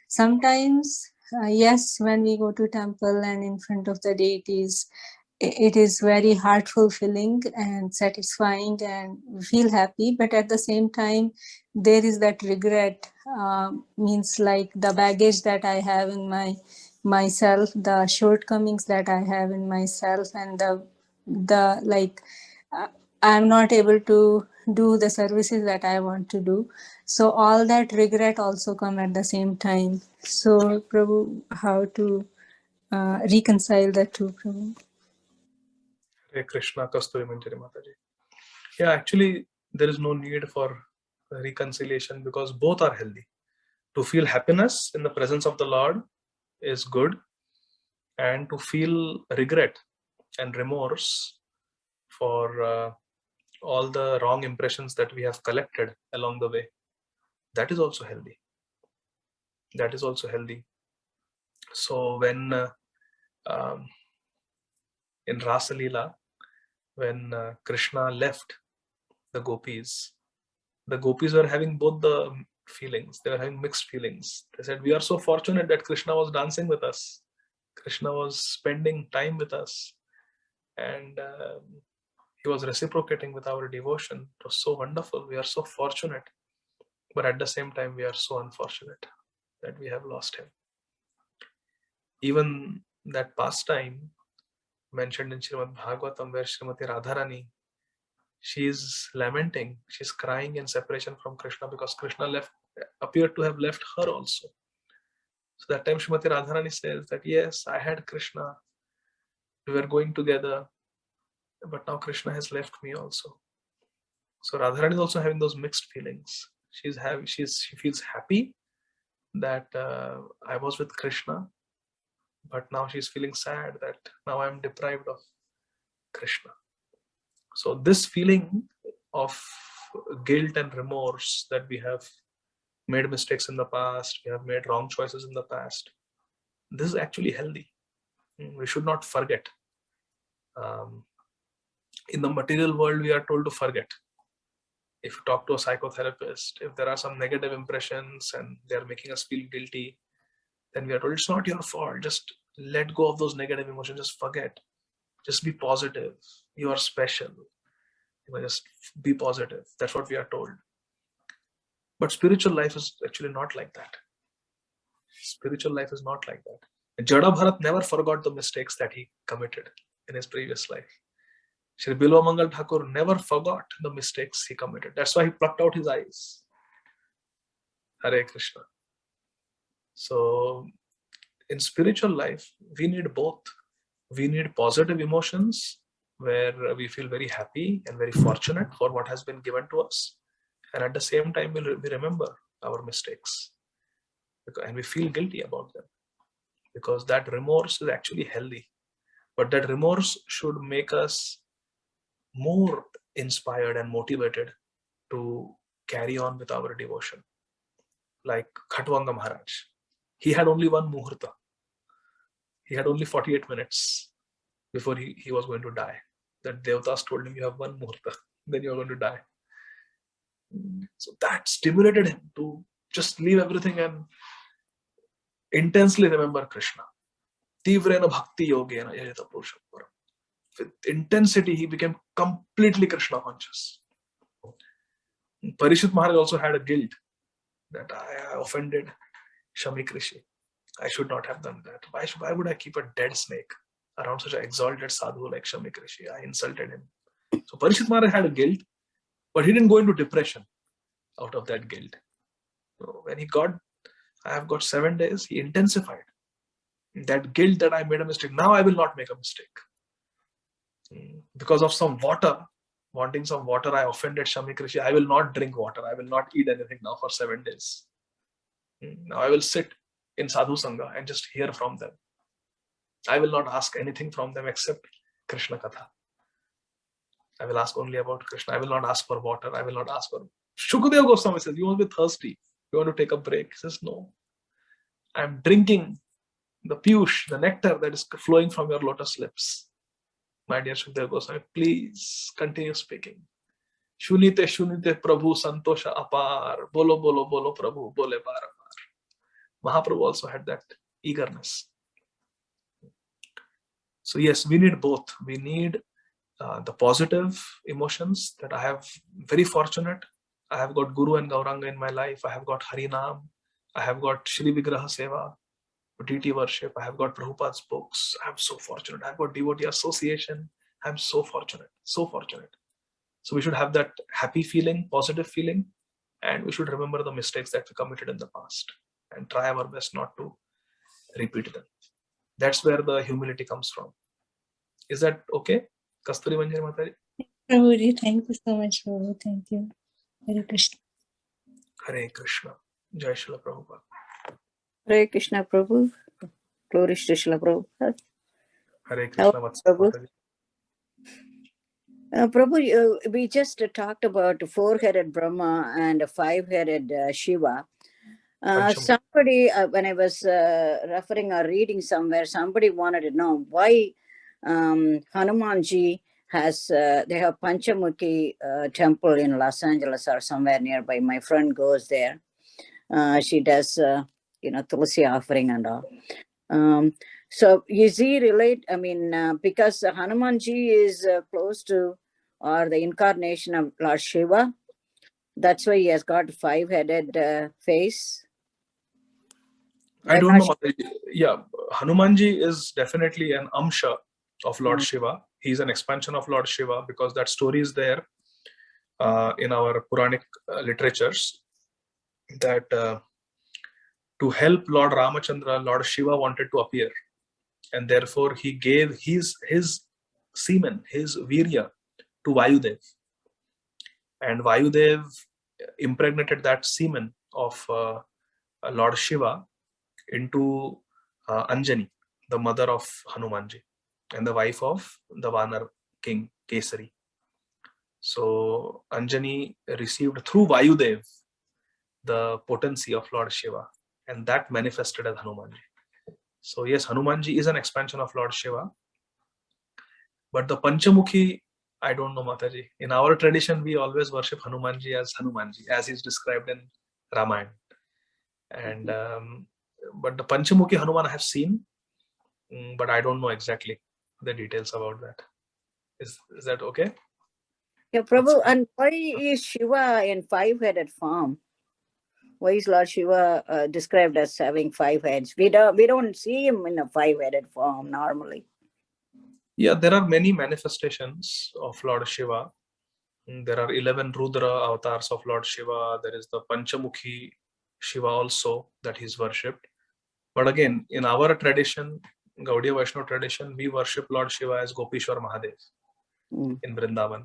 sometimes, yes, when we go to temple and in front of the deities, it is very heartful feeling and satisfying and feel happy, but at the same time there is that regret, means like the baggage that I have in myself, the shortcomings that I have in myself, and the like I'm not able to do the services that I want to do. So all that regret also come at the same time. So Prabhu, how to reconcile the two, Prabhu? Hare Krishna, Kasturi Manjari Mataji. Yeah, actually, there is no need for reconciliation because both are healthy. To feel happiness in the presence of the Lord is good, and to feel regret and remorse for all the wrong impressions that we have collected along the way, that is also healthy. That is also healthy. So when in Rasa Leela, when Krishna left the gopis were having both the feelings. They were having mixed feelings. They said, we are so fortunate that Krishna was dancing with us. Krishna was spending time with us. And he was reciprocating with our devotion. It was so wonderful. We are so fortunate. But at the same time, we are so unfortunate that we have lost him. Even that pastime mentioned in Srimad Bhagavatam, where Srimati Radharani, she is lamenting, she's crying in separation from Krishna because Krishna appeared to have left her also. So that time Srimati Radharani says that, yes, I had Krishna, we were going together, but now Krishna has left me also. So Radharani is also having those mixed feelings. She feels happy that I was with Krishna, but now she's feeling sad that now I'm deprived of Krishna. So this feeling of guilt and remorse that we have made mistakes in the past, we have made wrong choices in the past, this is actually healthy. We should not forget. In the material world, we are told to forget. If you talk to a psychotherapist, if there are some negative impressions and they're making us feel guilty, then we are told it's not your fault. Just let go of those negative emotions. Just forget. Just be positive. You are special. Just be positive. That's what we are told. But spiritual life is actually not like that. Spiritual life is not like that. Jada Bharat never forgot the mistakes that he committed in his previous life. Shri Bilwa Mangal Thakur never forgot the mistakes he committed. That's why he plucked out his eyes. Hare Krishna. So in spiritual life, we need both. We need positive emotions where we feel very happy and very fortunate for what has been given to us. And at the same time, we remember our mistakes and we feel guilty about them, because that remorse is actually healthy. But that remorse should make us more inspired and motivated to carry on with our devotion. Like Khatwanga Maharaj, he had only one muhurta. He had only 48 minutes before he was going to die. That Devatas told him, you have one muhurta, then you are going to die. So that stimulated him to just leave everything and intensely remember Krishna. Tivrena bhakti yogena yajata purusham param. With intensity, he became completely Krishna conscious. Parishit Maharaj also had a guilt that I offended Shamik Rishi. I should not have done that. Why would I keep a dead snake around such an exalted sadhu like Shamik Rishi? I insulted him. So Parishit Maharaj had a guilt, but he didn't go into depression out of that guilt. So when I have got 7 days, he intensified that guilt that I made a mistake. Now I will not make a mistake. Because of some water, wanting some water, I offended Shamik Rishi. I will not drink water. I will not eat anything now for 7 days. Now I will sit in Sadhu Sangha and just hear from them. I will not ask anything from them except Krishna Katha. I will ask only about Krishna. I will not ask for water. I will not ask for... Shukadeva Goswami says, you must be thirsty. You want to take a break? He says, no. I am drinking the piyush, the nectar that is flowing from your lotus lips. My dear Shukadeva Goswami, please continue speaking. Shunite Prabhu Santosha Apar. Bolo bolo bolo Prabhu bole baramar. Mahaprabhu also had that eagerness. So yes, we need both. We need the positive emotions that I have very fortunate. I have got Guru and Gauranga in my life. I have got Harinam. I have got Shri Vigraha Seva, deity worship. I have got Prabhupada's books. I'm so fortunate. I've got devotee association. I'm so fortunate. So fortunate. So we should have that happy feeling, positive feeling, and we should remember the mistakes that we committed in the past and try our best not to repeat them. That's where the humility comes from. Is that okay? Kasturi Manjari Mataji? Prabhuji, thank you so much, Prabhu. Thank you. Hare Krishna. Hare Krishna. Jai Srila Prabhupada. Hare Krishna, Prabhu. Glory to Srila Prabhupada. Hare Krishna. Prabhu. Prabhu, we just talked about 4-headed Brahma and a 5-headed Shiva. Panchamukhಿ. Somebody, when I was referring or reading somewhere, somebody wanted to know why Hanumanji has, they have Panchamukhi temple in Los Angeles or somewhere nearby. My friend goes there. She does, Tulsi offering and all. So is he relate? I mean, because Hanumanji is close to or the incarnation of Lord Shiva. That's why he has got 5-headed face. I I'm don't not know. Mataji. Yeah, Hanumanji is definitely an amsha of Lord Shiva. He's an expansion of Lord Shiva because that story is there in our Puranic literatures that to help Lord Ramachandra, Lord Shiva wanted to appear, and therefore he gave his semen, his virya, to Vayudev, and Vayudev impregnated that semen of Lord Shiva into Anjani, the mother of Hanumanji and the wife of the Vanar king Kesari. So Anjani received through Vayudev the potency of Lord Shiva, and that manifested as Hanumanji. So yes, Hanumanji is an expansion of Lord Shiva, but the Panchamukhi, I don't know, Mataji. In our tradition, we always worship Hanumanji, as is described in Ramayana. And but the Panchamukhi Hanuman I have seen, but I don't know exactly the details about that. Is that okay? Yeah, Prabhu, and why is Shiva in 5-headed form? Why is Lord Shiva described as having 5 heads? We don't see him in a 5-headed form normally. Yeah, there are many manifestations of Lord Shiva. There are 11 Rudra avatars of Lord Shiva. There is the Panchamukhi Shiva also that is worshipped. But again, in our tradition, Gaudiya Vaishnava tradition, we worship Lord Shiva as Gopishwar Mahadev in Vrindavan,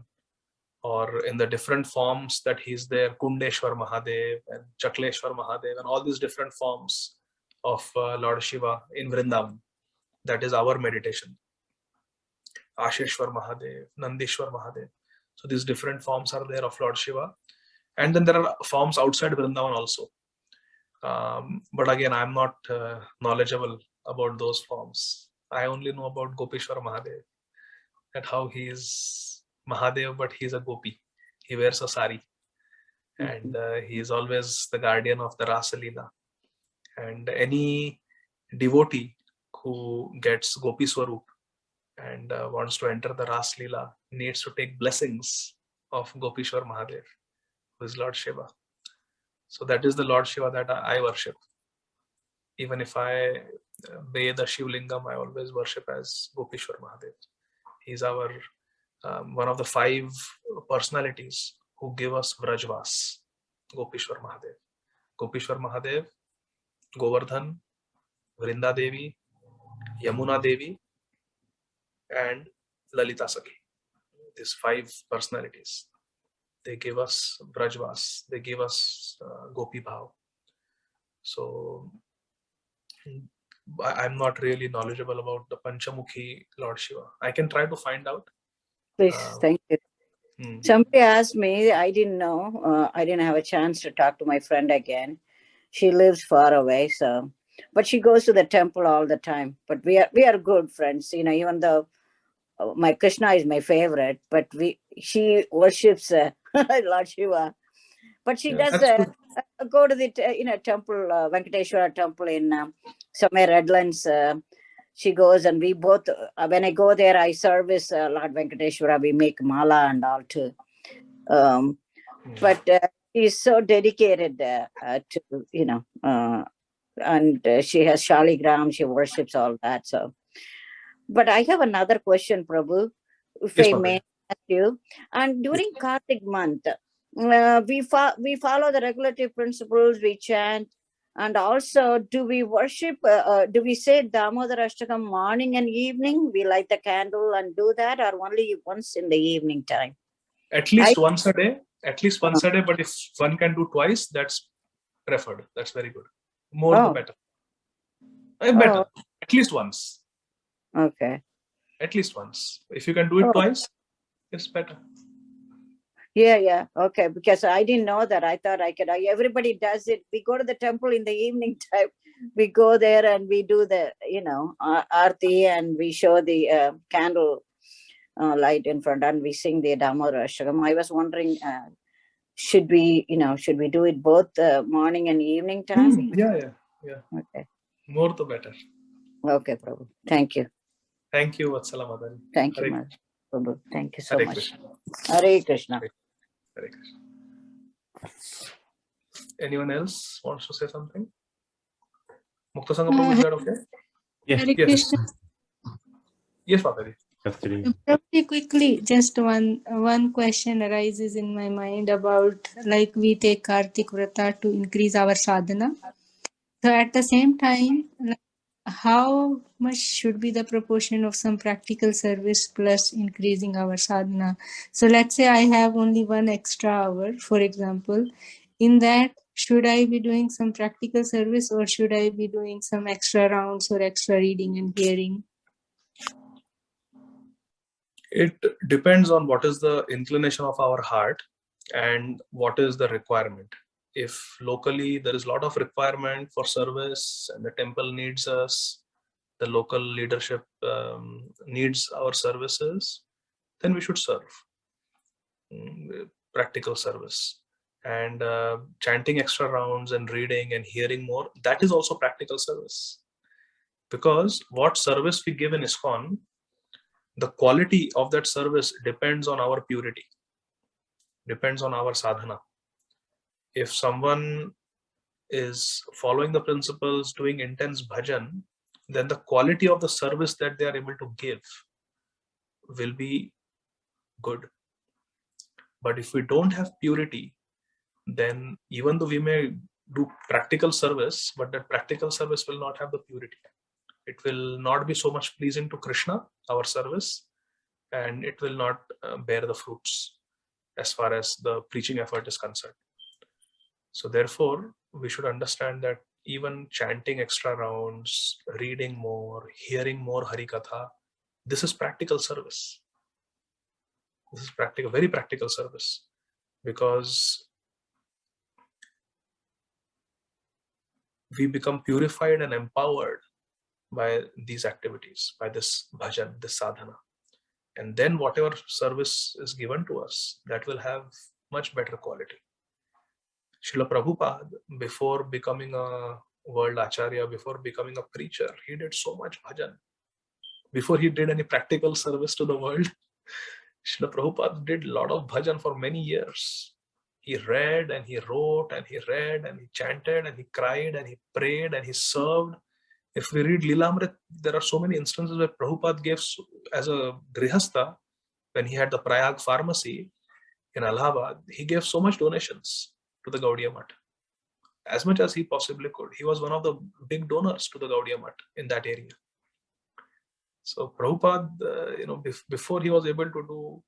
or in the different forms that he's there, Kundeshwar Mahadev and Chakleshwar Mahadev, and all these different forms of Lord Shiva in Vrindavan. That is our meditation. Asheshwar Mahadev, Nandeshwar Mahadev. So these different forms are there of Lord Shiva. And then there are forms outside Vrindavan also. But again, I'm not knowledgeable about those forms. I only know about Gopishwar Mahadev, and how he is Mahadev, but he's a gopi. He wears a sari, and he is always the guardian of the Rasa Leela. And any devotee who gets Gopi Swarup and wants to enter the Ras Leela needs to take blessings of Gopishwar Mahadev, who is Lord Shiva. So that is the Lord Shiva that I worship. Even if I bathe the Shivlingam, I always worship as Gopishwar Mahadev. He's our one of the 5 personalities who give us Vrajvas, Gopishwar Mahadev. Gopishwar Mahadev, Govardhan, Vrinda Devi, Yamuna Devi, and Lalita Sakhi. These 5 personalities. They give us Vrajvas, they give us Gopi Bhav. So I'm not really knowledgeable about the Panchamukhi Lord Shiva. I can try to find out. Please, thank you. Somebody asked me, I didn't know. I didn't have a chance to talk to my friend again. She lives far away, so, but she goes to the temple all the time. But we are good friends, even though my Krishna is my favorite, but she worships Lord Shiva. But she does go to the temple, Venkateshwara temple in somewhere Redlands. She goes, and we both, when I go there, I service Lord Venkateshwara. We make mala and all too. But she's so dedicated to, and she has Shaligram. She worships all that. So, but I have another question, Prabhu, if I may ask you. And during Kartik month, we follow the regulative principles. We chant. And also, do we worship, do we say Damodar Ashtakam morning and evening? We light the candle and do that, or only once in the evening time? At least once a day. At least once a day, but if one can do twice, that's preferred. That's very good. More the better. Better. At least once. Okay. At least once. If you can do it twice, it's better. Yeah. Okay. Because I didn't know that. I thought I could. Everybody does it. We go to the temple in the evening time. We go there and we do the, aarti, and we show the candle light in front, and we sing the Damodar Ashtakam. I was wondering, should we do it both morning and evening time? Yeah. Okay. More the better. Okay, Prabhu. Thank you. Thank you, Vatsala Madani. Thank you, Hare- Mother. Prabhu. Thank you so Hare much. Krishna. Hare Krishna. Hare Krishna. Anyone else wants to say something? Mukta Sangha Prabhu, is that okay? Yes. Hare Yes. Krishna. Yes, Mataji. Custody. Probably quickly, just one question arises in my mind about, like, we take Kartik Vrata to increase our sadhana. So at the same time, like, how much should be the proportion of some practical service plus increasing our sadhana? So let's say I have only 1 extra hour, for example. In that, should I be doing some practical service, or should I be doing some extra rounds or extra reading and hearing? It depends on what is the inclination of our heart and what is the requirement. If locally there is a lot of requirement for service and the temple needs us, the local leadership needs our services, then we should serve. Practical service. And chanting extra rounds and reading and hearing more, that is also practical service. Because what service we give in ISKCON, the quality of that service depends on our purity, depends on our sadhana. If someone is following the principles, doing intense bhajan, then the quality of the service that they are able to give will be good. But if we don't have purity, then even though we may do practical service, but that practical service will not have the purity. It will not be so much pleasing to Krishna, our service, and it will not bear the fruits as far as the preaching effort is concerned. So therefore, we should understand that even chanting extra rounds, reading more, hearing more Harikatha, this is practical service. This is practical, very practical service, because we become purified and empowered by these activities, by this bhajan, this sadhana. And then whatever service is given to us, that will have much better quality. Srila Prabhupada, before becoming a world acharya, before becoming a preacher, he did so much bhajan. Before he did any practical service to the world, Srila Prabhupada did a lot of bhajan for many years. He read and he wrote and he read and he chanted and he cried and he prayed and he served. If we read Lilamrit, there are so many instances where Prabhupada gave, as a grihastha, when he had the Prayag pharmacy in Allahabad, he gave so much donations to the Gaudiya Math, as much as he possibly could. He was one of the big donors to the Gaudiya Math in that area. So Prabhupada, before he was able to do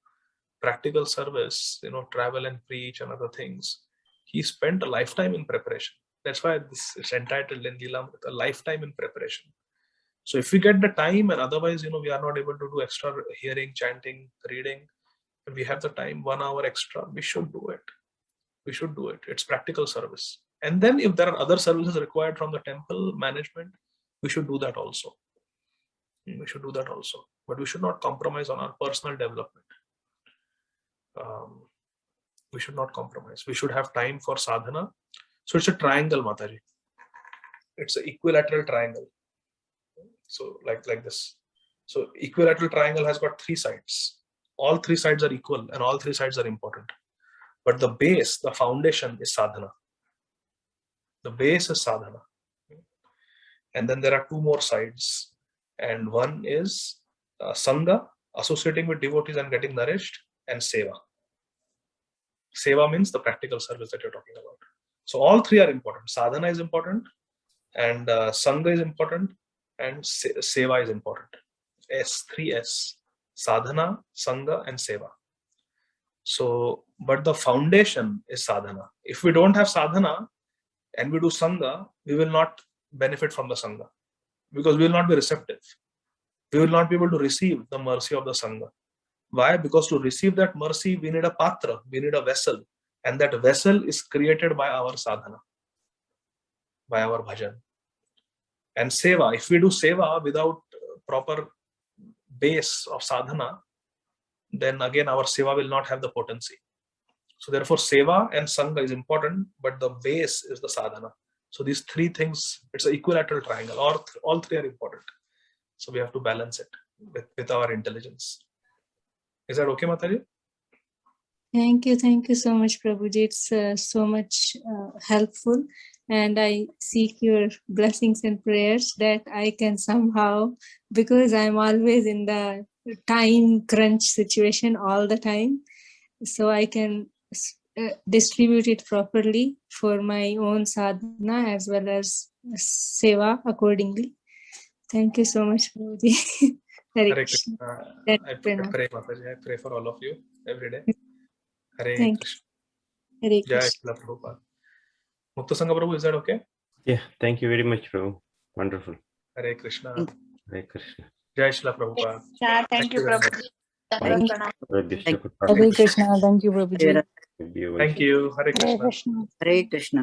practical service, travel and preach and other things, he spent a lifetime in preparation. That's why this is entitled in Lilamrit, a lifetime in preparation. So if we get the time, and otherwise, we are not able to do extra hearing, chanting, reading, if we have the time, 1 hour extra, we should do it. We should do it. It's practical service. And then if there are other services required from the temple management, we should do that also. We should do that also. But we should not compromise on our personal development. We should not compromise. We should have time for sadhana. So it's a triangle, Mataji. It's an equilateral triangle. So like this. So equilateral triangle has got 3 sides. All 3 sides are equal and all 3 sides are important. But the base, the foundation is sadhana. The base is sadhana. And then there are 2 more sides. And one is sangha, associating with devotees and getting nourished, and seva. Seva means the practical service that you're talking about. So all 3 are important. Sadhana is important, and sangha is important, and seva is important. 3S. Sadhana, sangha, and seva. So, but the foundation is sadhana. If we don't have sadhana and we do sangha, we will not benefit from the sangha, because we will not be receptive. We will not be able to receive the mercy of the sangha. Why? Because to receive that mercy, we need a patra, we need a vessel. And that vessel is created by our sadhana, by our bhajan. And seva, if we do seva without proper base of sadhana, then again our seva will not have the potency. So therefore seva and sangha is important, but the base is the sadhana. So these three things, it's an equilateral triangle, or all three are important. So we have to balance it with our intelligence. Is that okay, Mataji? Thank you so much, Prabhuji. It's so much helpful, and I seek your blessings and prayers that I can somehow, because I'm always in the time crunch situation all the time, so I can distribute it properly for my own sadhana as well as seva accordingly. Thank you so much, Prabhuji. Hare Krishna. I pray, Mataji. I pray for all of you every day. Hare Thank Krishna. you. Hare Jai Krishna. Srila Prabhupada. Mukta Sangha Prabhu, is that okay? Yeah, thank you very much, Prabhu. Wonderful. Hare Krishna. Hare Krishna. Jai Srila Prabhupada. Yeah, thank you, very much. Prabhu. Radhishya Thank Prabhupada. Hare Krishna. Thank you, Prabhuji. Thank you. Hare Hare Krishna. Krishna. Hare Krishna.